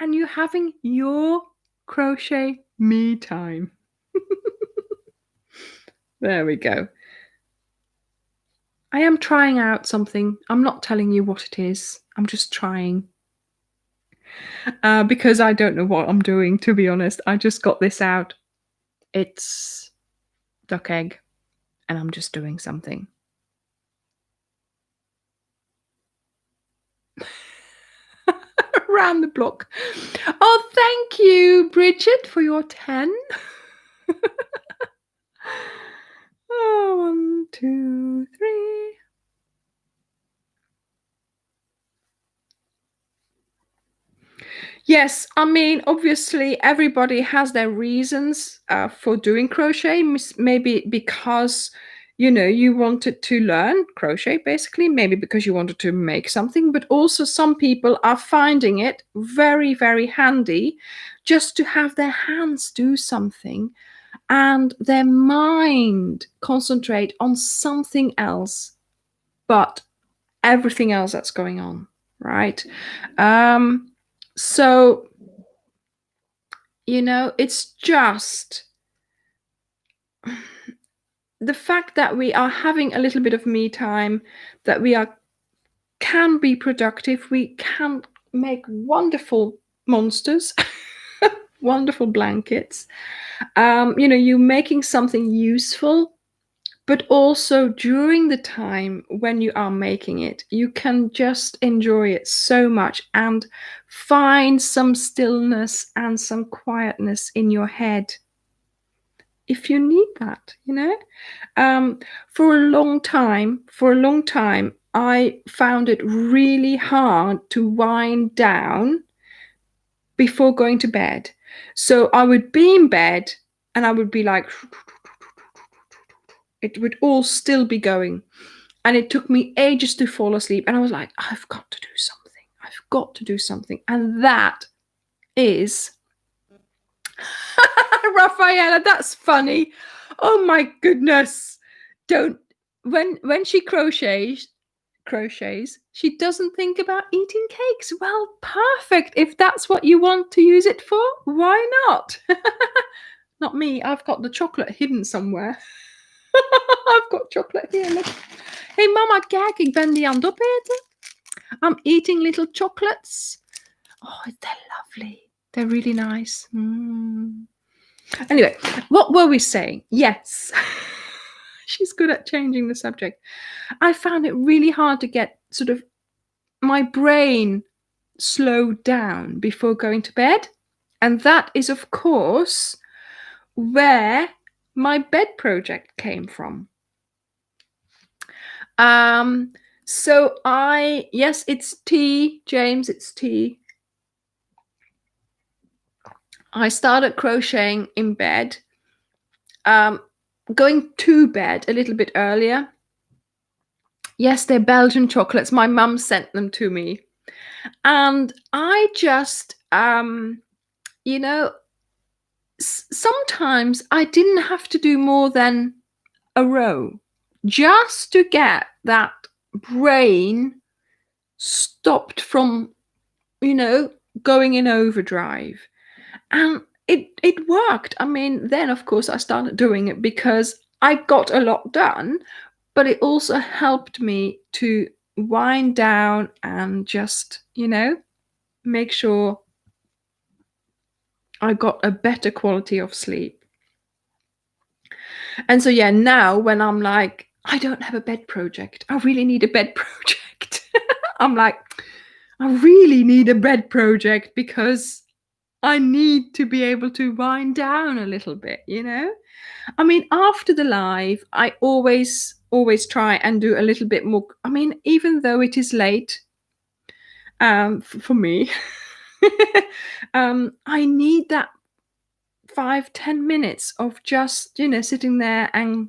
And you're having your crochet me time. There we go. I am trying out something. I'm not telling you what it is. I'm just trying. Because I don't know what I'm doing, to be honest. I just got this out. It's duck egg, and I'm just doing something. Around the block. Oh, thank you, Bridget, for your 10. Oh, 1, 2, 3. Yes, I mean, obviously, everybody has their reasons for doing crochet. Maybe because, you wanted to learn crochet, basically. Maybe because you wanted to make something. But also, some people are finding it very, very handy just to have their hands do something and their mind concentrate on something else, but everything else that's going on, right? So, it's just the fact that we are having a little bit of me time, that can be productive, we can make wonderful monsters, wonderful blankets. You're making something useful, but also during the time when you are making it, you can just enjoy it so much and find some stillness and some quietness in your head if you need that. For a long time, I found it really hard to wind down before going to bed. So I would be in bed and I would be like, it would all still be going. And it took me ages to fall asleep. And I was like, I've got to do something. I've got to do something. And that is Rafaela, that's funny. Oh my goodness. Don't when she crochets, she doesn't think about eating cakes. Well, perfect. If that's what you want to use it for, why not? Not me. I've got the chocolate hidden somewhere. I've got chocolate here, look. Hey mama, kijk, ik ben die aan het opeten. I'm eating little chocolates. Oh, they're lovely. They're really nice. Anyway, what were we saying? Yes. She's good at changing the subject. I found it really hard to get sort of my brain slowed down before going to bed. And that is, of course, where my bed project came from. So yes, it's tea, James, it's tea. I started crocheting in bed, going to bed a little bit earlier. Yes, they're Belgian chocolates. My mum sent them to me. And I just, sometimes I didn't have to do more than a row just to get that brain stopped from, going in overdrive. And it worked. I mean, then of course I started doing it because I got a lot done, but it also helped me to wind down and just, make sure I got a better quality of sleep. And so, yeah, now when I'm like, I don't have a bed project, I really need a bed project. I'm like, I really need a bed project because I need to be able to wind down a little bit, I mean, after the live, I always try and do a little bit more. I mean, even though it is late, for me, I need that 5-10 minutes of just, sitting there and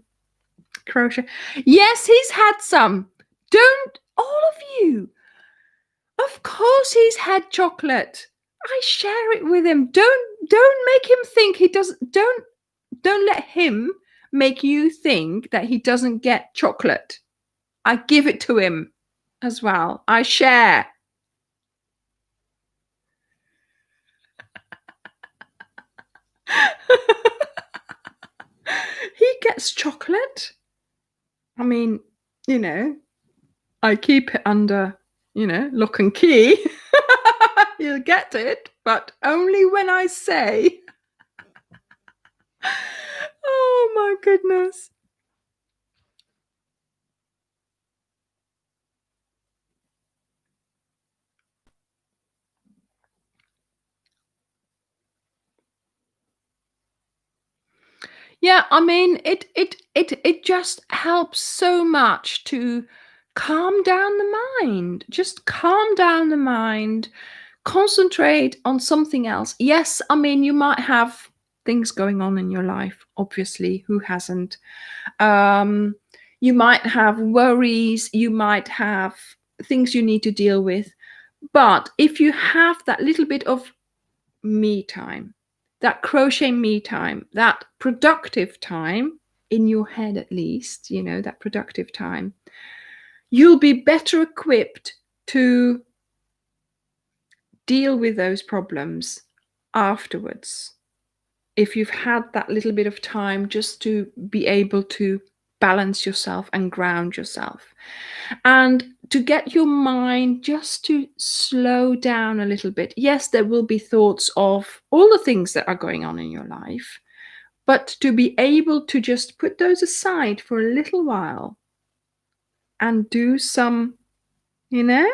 crochet. Yes, he's had some. Don't all of you. Of course he's had chocolate. I share it with him. Don't make him think he doesn't. Don't let him make you think that he doesn't get chocolate. I give it to him as well. I share. He gets chocolate. I mean, I keep it under, lock and key. He'll get it, but only when I say. Oh my goodness. Yeah, I mean, it just helps so much to calm down the mind. Just calm down the mind. Concentrate on something else. Yes, I mean, you might have things going on in your life, obviously. Who hasn't? You might have worries, you might have things you need to deal with. But if you have that little bit of me time, that crochet me time, that productive time in your head, at least, that productive time, you'll be better equipped to deal with those problems afterwards. If you've had that little bit of time just to be able to balance yourself and ground yourself, and to get your mind just to slow down a little bit. Yes, there will be thoughts of all the things that are going on in your life, but to be able to just put those aside for a little while and do some, and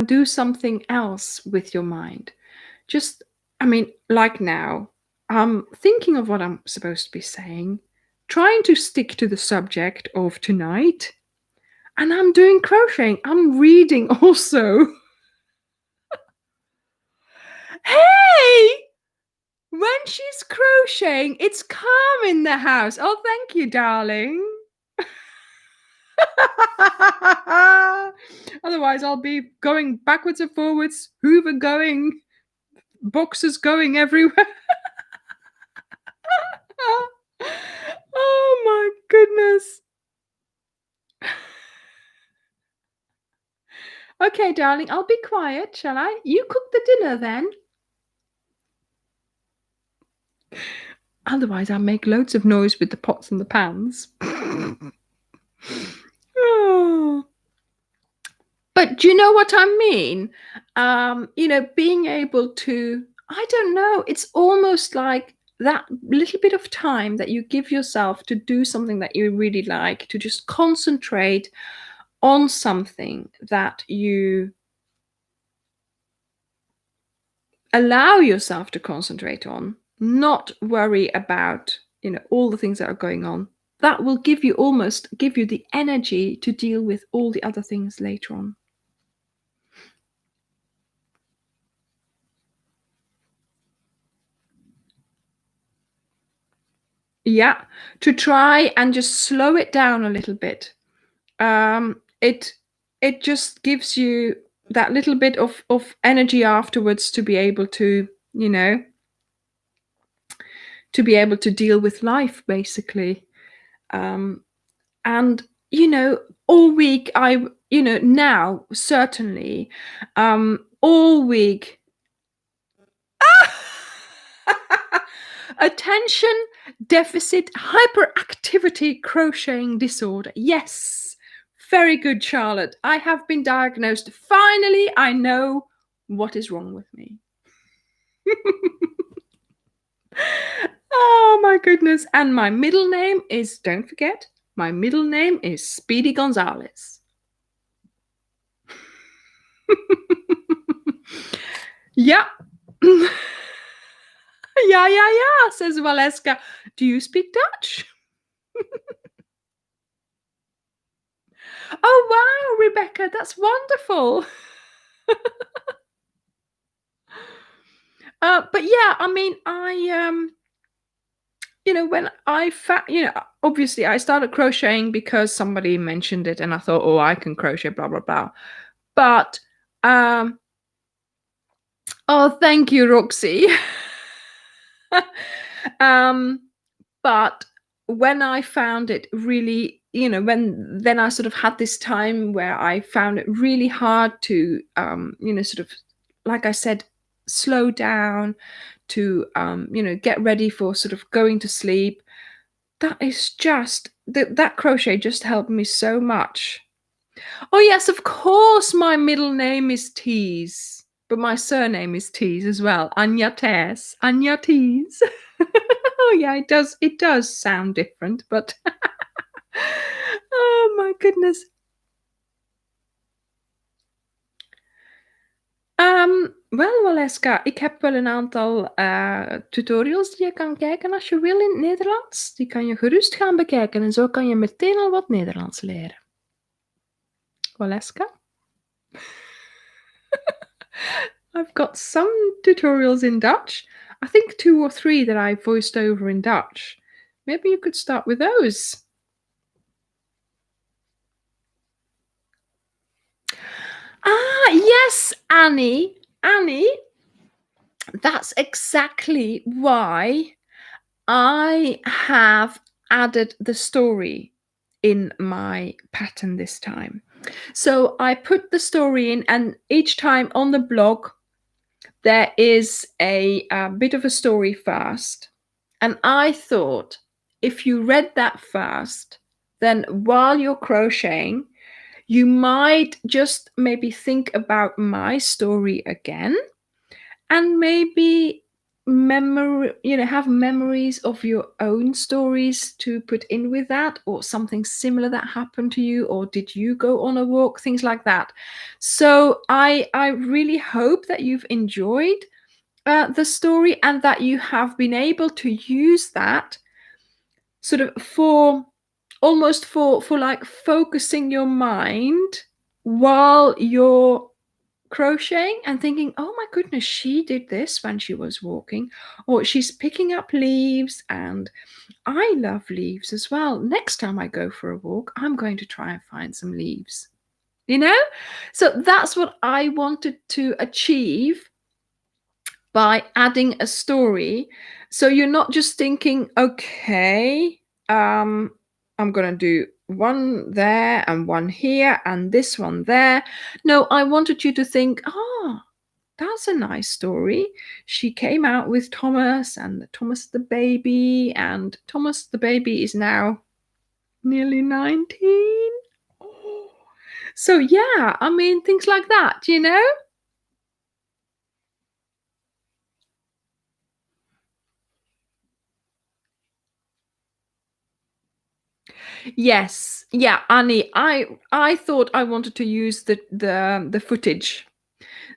do something else with your mind. Just, I mean, like now, I'm thinking of what I'm supposed to be saying, trying to stick to the subject of tonight, and I'm doing crocheting. I'm reading also. Hey! When she's crocheting, it's calm in the house. Oh, thank you, darling. Otherwise, I'll be going backwards and forwards, Hoover going, boxes going everywhere. Oh my goodness. Okay, darling, I'll be quiet, shall I? You cook the dinner then. Otherwise, I make loads of noise with the pots and the pans. Oh. But do you know what I mean? Being able to, I don't know, it's almost like that little bit of time that you give yourself to do something that you really like, to just concentrate on something that you allow yourself to concentrate on, not worry about, all the things that are going on. That will give you the energy to deal with all the other things later on. Yeah, to try and just slow it down a little bit. It just gives you that little bit of energy afterwards to be able to, to be able to deal with life basically. And all week now certainly, all week. Attention deficit hyperactivity crocheting disorder. Yes. Very good, Charlotte. I have been diagnosed. Finally, I know what is wrong with me. Oh my goodness. And my middle name is, don't forget, my middle name is Speedy Gonzalez. Yeah. Yeah, says Valeska. Do you speak Dutch? Oh, wow, Rebecca, that's wonderful. But yeah, I mean, when obviously I started crocheting because somebody mentioned it and I thought, oh, I can crochet, blah, blah, blah. But, oh, thank you, Roxy. But when I found it really, then I sort of had this time where I found it really hard to, sort of, like I said, slow down, to, get ready for sort of going to sleep. That is just, that crochet just helped me so much. Oh, yes, of course, my middle name is Tease, but my surname is Tease as well. Anja Tess, Anja Tease. Oh, yeah, it does sound different, but oh my goodness. Wel, Valeska, ik heb wel een aantal tutorials die je kan kijken als je wil in het Nederlands. Die kan je gerust gaan bekijken en zo kan je meteen al wat Nederlands leren. Valeska? I've got some tutorials in Dutch. I think 2 or 3 that I voiced over in Dutch. Maybe you could start with those. Ah, yes, Annie. Annie, that's exactly why I have added the story in my pattern this time. So I put the story in, and each time on the blog, there is a bit of a story first. And I thought if you read that first, then while you're crocheting, you might just maybe think about my story again, and maybe have memories of your own stories to put in with that, or something similar that happened to you, or did you go on a walk, things like that. So I really hope that you've enjoyed the story, and that you have been able to use that sort of for almost for like focusing your mind while you're crocheting and thinking, oh my goodness, she did this when she was walking, or she's picking up leaves, and I love leaves as well. Next time I go for a walk, I'm going to try and find some leaves, so that's what I wanted to achieve by adding a story. So you're not just thinking, okay, I'm gonna do one there and one here and this one there. No, I wanted you to think, that's a nice story. She came out with Thomas and Thomas the baby, and Thomas the baby is now nearly 19. Oh. So yeah, I mean, things like that, you know? Yes. Yeah, Annie, I thought I wanted to use the footage.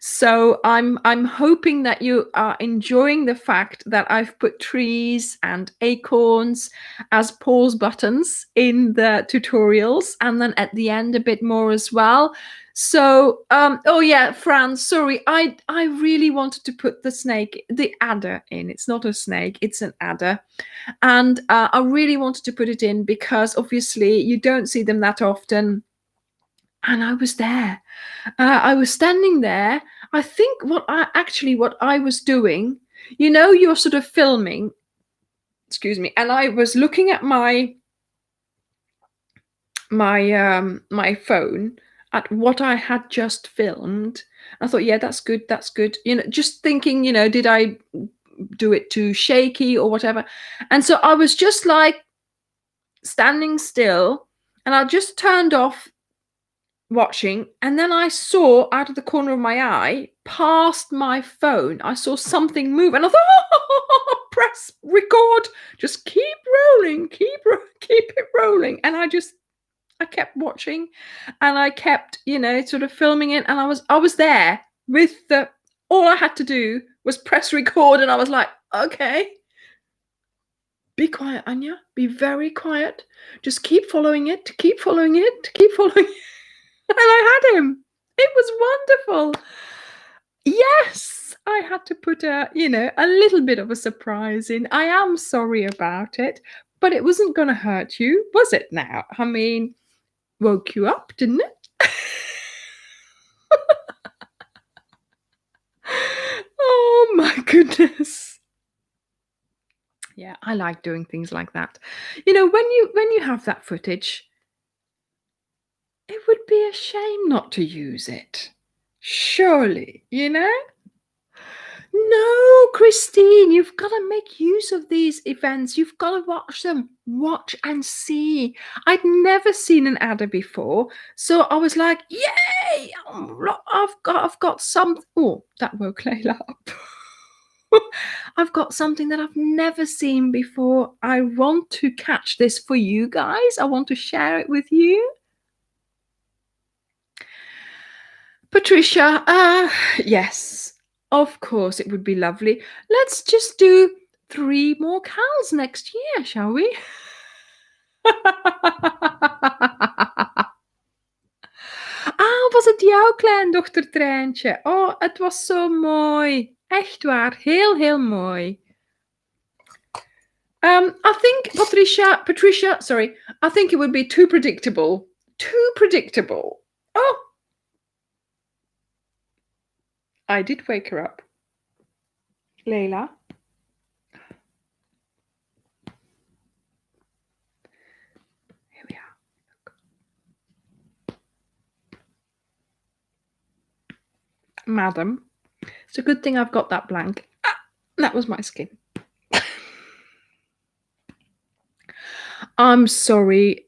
So I'm hoping that you are enjoying the fact that I've put trees and acorns as pause buttons in the tutorials, and then at the end a bit more as well. So oh yeah, Fran, sorry, I really wanted to put the adder in. It's not a snake, it's an adder. And I really wanted to put it in because obviously you don't see them that often. And I was there. I was standing there. I think what I was doing, you know, you're sort of filming, excuse me, and I was looking at my phone at what I had just filmed. I thought, yeah, that's good, that's good. You know, just thinking, you know, did I do it too shaky or whatever? And so I was just like standing still, and I just turned off watching, and then I saw out of the corner of my eye, past my phone, I saw something move, and I thought, oh, press record, just keep rolling, keep it rolling. And I kept watching, and I kept, you know, sort of filming it, and I was there with the all I had to do was press record, and I was like, okay, be quiet, Anya, be very quiet, just keep following it, keep following it, keep following it. And I had him. It was wonderful. Yes, I had to put a, you know, a little bit of a surprise in. I am sorry about it, but it wasn't going to hurt you, was it now? I mean, woke you up, didn't it? Oh my goodness. Yeah, I like doing things like that. You know, when you have that footage, it would be a shame not to use it. Surely, you know? No, Christine, you've got to make use of these events. You've got to watch them. Watch and see. I'd never seen an adder before, so I was like, "Yay! I've got some." Oh, that woke Layla up. I've got something that I've never seen before. I want to catch this for you guys. I want to share it with you. Patricia, yes, of course, it would be lovely. Let's just do 3 more cows next year, shall we? Was het jouw kleindochtertreintje? Oh, het was zo mooi. Echt waar, heel, heel mooi. I think, Patricia, sorry, I think it would be too predictable. Too predictable. Oh, I did wake her up. Layla. Here we are. Madam, it's a good thing I've got that blank. That was my skin. I'm sorry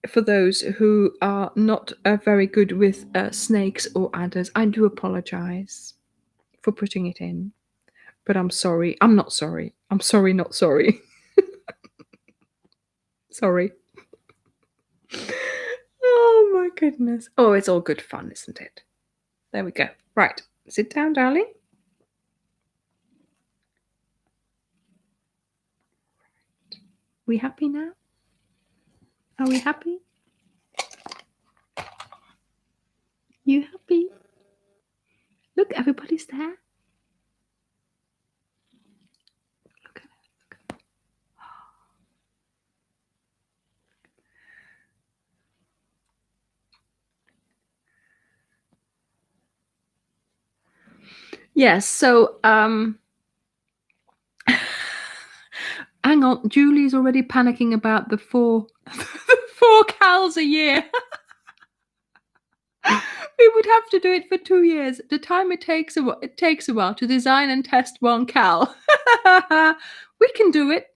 for those who are not very good with snakes or adders. I do apologize for putting it in, but I'm sorry. I'm not sorry. I'm sorry, not sorry. Sorry. Oh my goodness. Oh, it's all good fun, isn't it? There we go. Right. Sit down, darling. We happy now? Are we happy? You happy? Look, everybody's there. Look at it. Yes, so hang on, Julie's already panicking about the 4 cows a year. We would have to do it for 2 years. The time it takes a while to design and test one cal. We can do it,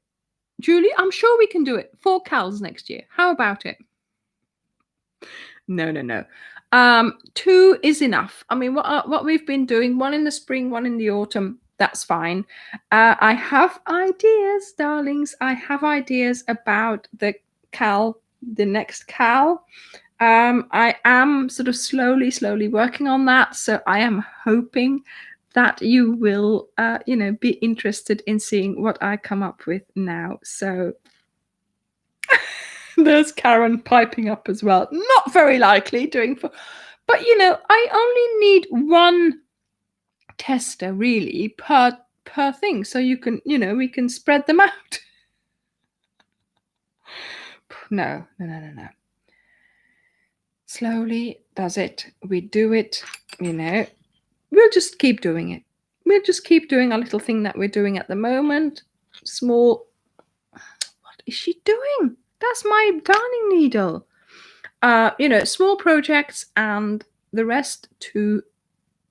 Julie. I'm sure we can do it. 4 cals next year. How about it? No, no, no. 2 is enough. I mean, what we've been doing, one in the spring, one in the autumn, that's fine. I have ideas, darlings. I have ideas about the next cal. I am sort of slowly working on that. So I am hoping that you will, be interested in seeing what I come up with now. So there's Karen piping up as well. Not very likely doing for, but I only need one tester really per thing, so you can, we can spread them out. No. Slowly does it. We do it, we'll just keep doing it. We'll just keep doing our little thing that we're doing at the moment. Small. What is she doing? That's my darning needle. Small projects and the rest to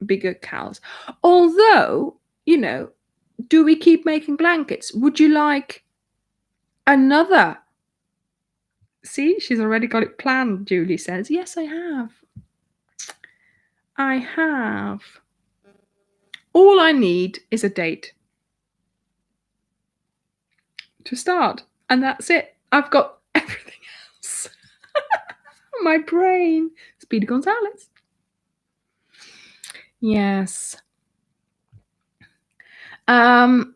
bigger cals. Although, do we keep making blankets? Would you like another? See, she's already got it planned, Julie says. Yes, I have. I have. All I need is a date to start, and that's it. I've got everything else. My brain. Speedy Gonzalez. Yes. And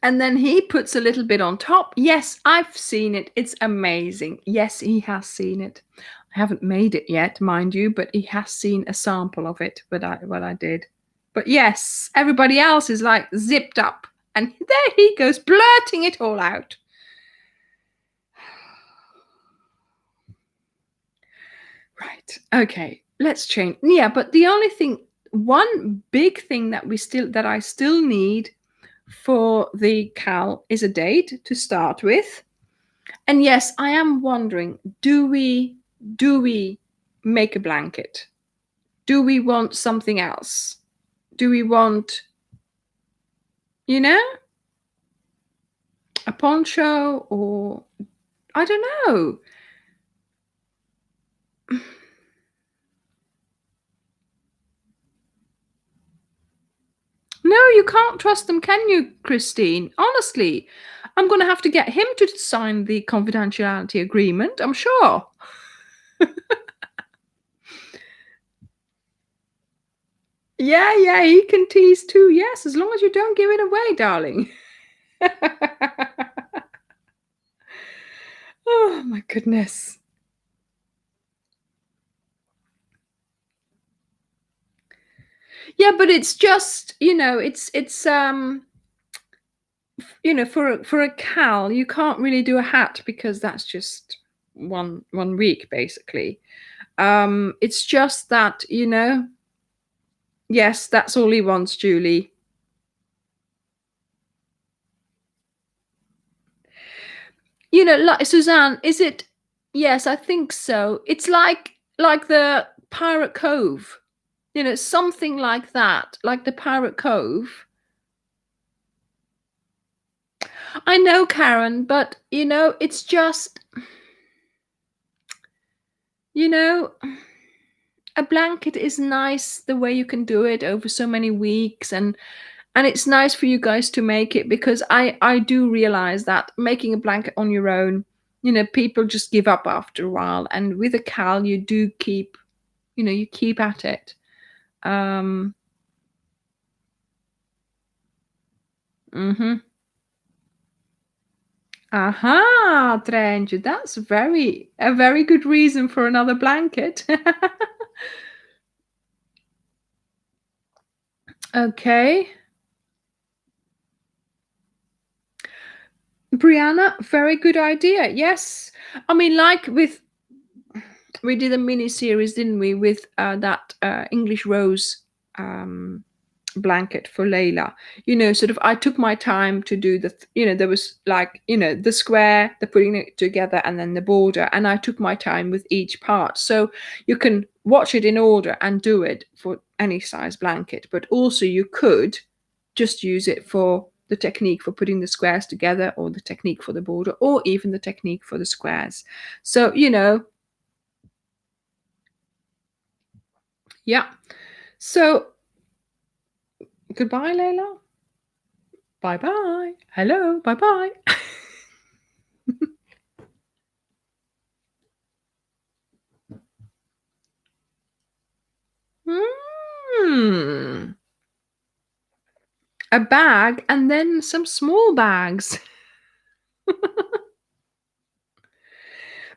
then he puts a little bit on top. Yes, I've seen it. It's amazing. Yes, he has seen it. I haven't made it yet, mind you, but he has seen a sample of it, what I did. But yes, everybody else is like zipped up. And there he goes, blurting it all out. Right. Okay. Let's change. Yeah, but the only thing, one big thing that I still need for the cal is a date to start with. And yes, I am wondering, do we make a blanket? Do we want something else? Do we want, a poncho, or I don't know. No, you can't trust them, can you, Christine? Honestly, I'm going to have to get him to sign the confidentiality agreement, I'm sure. Yeah, he can tease too. Yes, as long as you don't give it away, darling. Oh, my goodness. Yeah, but it's just, it's for a cal, you can't really do a hat because that's just one week basically. It's just that, yes, that's all he wants, Julie. Like Suzanne, is it? Yes, I think so. It's like the Pirate Cove, something like that, like the Pirate Cove. I know, Karen, but it's just, a blanket is nice the way you can do it over so many weeks, and it's nice for you guys to make it, because I do realize that making a blanket on your own, people just give up after a while, and with a cal you do keep, you keep at it. Aha, Trench, that's a very good reason for another blanket. Okay. Brianna, very good idea. Yes. I mean, like we did a mini series, didn't we, with that English Rose blanket for Layla. Sort of I took my time to do there was like, the square, the putting it together, and then the border. And I took my time with each part. So you can watch it in order and do it for any size blanket. But also you could just use it for the technique for putting the squares together, or the technique for the border, or even the technique for the squares. So, yeah. So goodbye, Layla. Bye bye. Hello. Bye bye. Hmm. A bag and then some small bags.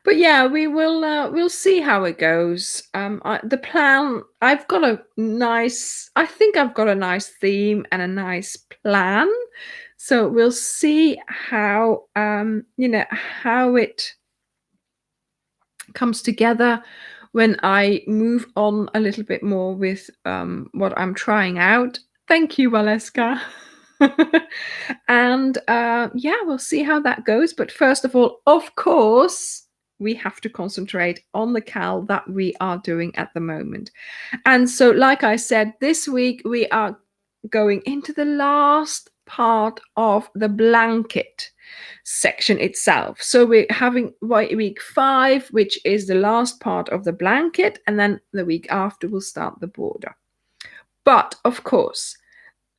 But yeah, we'll see how it goes. The plan, I think I've got a nice theme and a nice plan. So we'll see how it comes together when I move on a little bit more with what I'm trying out. Thank you, Valeska. And yeah, we'll see how that goes. But first of all, of course, we have to concentrate on the cal that we are doing at the moment. And so, like I said, this week we are going into the last part of the blanket section itself. So we're having week 5, which is the last part of the blanket, and then the week after we'll start the border. But of course,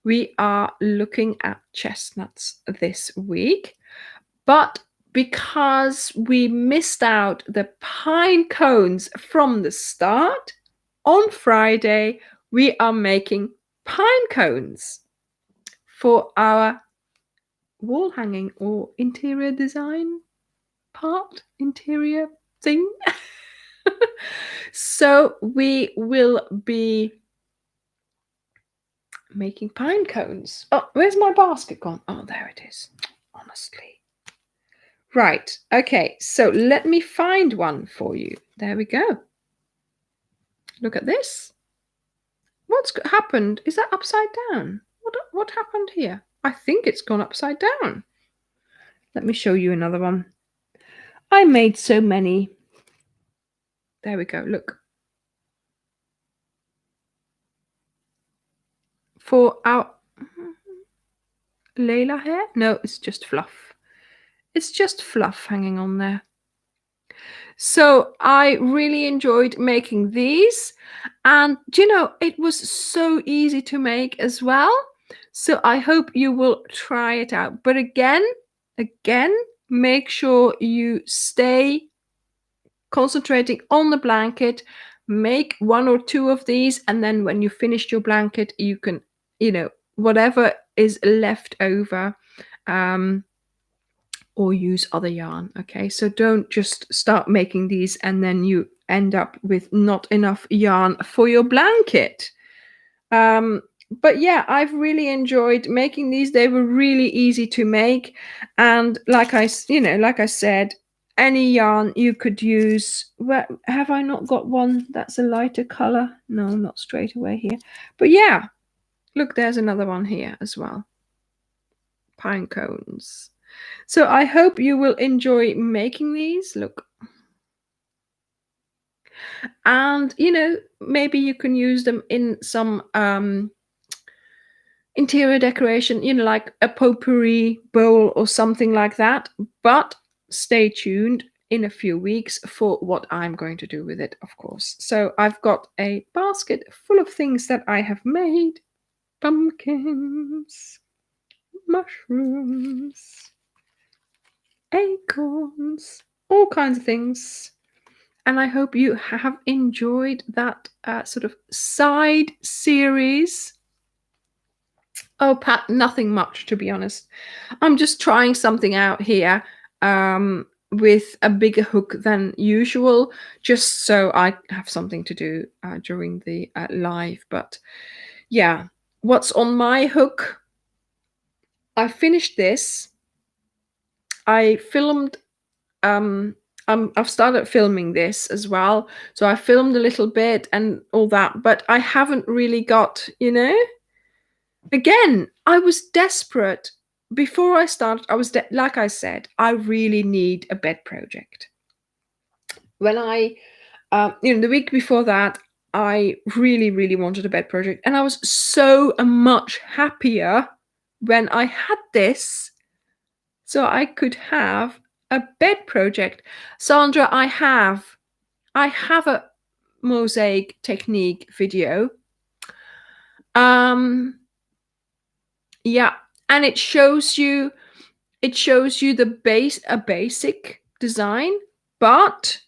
we are looking at chestnuts this week, but because we missed out the pine cones from the start, on Friday we are making pine cones for our wall hanging or interior design interior thing. So we will be making pine cones. Oh, where's my basket gone? Oh, there it is. Honestly. Right. Okay. So let me find one for you. There we go. Look at this. What's happened? Is that upside down? What happened here? I think it's gone upside down. Let me show you another one. I made so many. There we go. Look. For our Layla hair? No, it's just fluff. It's just fluff hanging on there. So I really enjoyed making these. And it was so easy to make as well. So I hope you will try it out. But again, make sure you stay concentrating on the blanket. Make 1 or 2 of these, and then when you finished your blanket, you can, whatever is left over, or use other yarn. Okay, so don't just start making these and then you end up with not enough yarn for your blanket. But yeah, I've really enjoyed making these. They were really easy to make, and like I said, any yarn you could use. Well, have I not got one that's a lighter color? No, not straight away here. But yeah, look, there's another one here as well. Pine cones. So I hope you will enjoy making these. Look. And maybe you can use them in some interior decoration, like a potpourri bowl or something like that. But stay tuned in a few weeks for what I'm going to do with it, of course. So I've got a basket full of things that I have made. Pumpkins, mushrooms, acorns, all kinds of things. And I hope you have enjoyed that sort of side series. Oh, Pat, nothing much, to be honest. I'm just trying something out here with a bigger hook than usual, just so I have something to do during the live. But yeah, what's on my hook? I finished this. I filmed I've started filming this as well. So I filmed a little bit and all that, but I haven't really got, Again, I was desperate. Before I started, like I said, I really need a bed project. When the week before that, I really, really wanted a bed project. And I was so much happier when I had this, so I could have a bed project. Sandra, I have a mosaic technique video. Yeah, and it shows you a basic design, but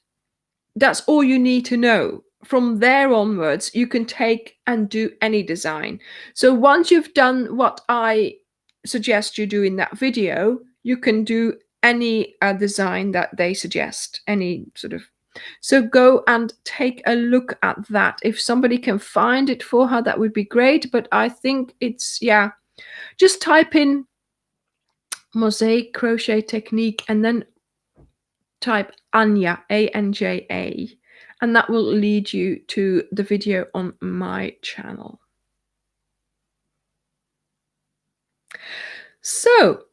that's all you need to know. From there onwards, you can take and do any design. So once you've done what I suggest you do in that video, you can do any design that they suggest, any sort of. So go and take a look at that. If somebody can find it for her, that would be great. But I think it's, yeah, just type in mosaic crochet technique and then type Anja, Anja, and that will lead you to the video on my channel. So,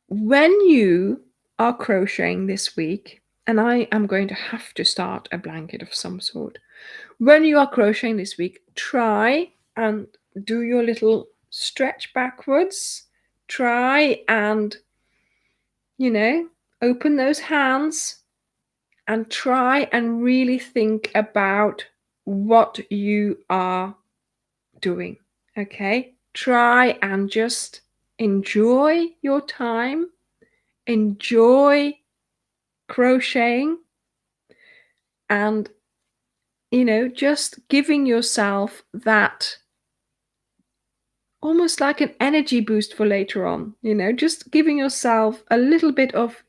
when you are crocheting this week, and I am going to have to start a blanket of some sort. When you are crocheting this week, try and do your little stretch backwards. Try and, open those hands and try and really think about what you are doing. Okay? Try and just enjoy your time, enjoy crocheting, and just giving yourself that almost like an energy boost for later on, just giving yourself a little bit of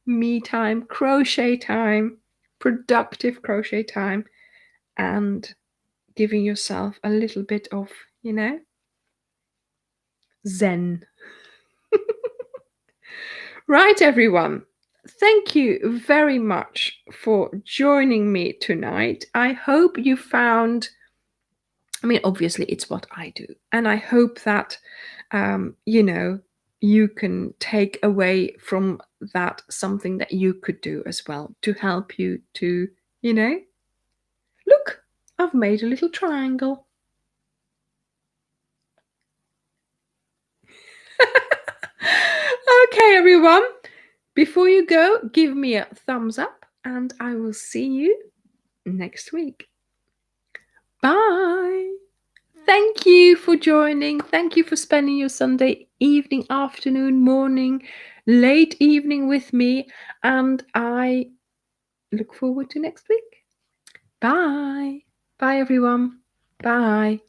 me time, crochet time, productive crochet time, and giving yourself a little bit of, zen. Right, everyone. Thank you very much for joining me tonight. I hope you found, obviously it's what I do. And I hope that, you can take away from that something that you could do as well to help you to, look, I've made a little triangle. Okay, everyone. Before you go, give me a thumbs up and I will see you next week. Bye. Thank you for joining. Thank you for spending your Sunday evening, afternoon, morning, late evening with me. And I look forward to next week. Bye. Bye, everyone. Bye.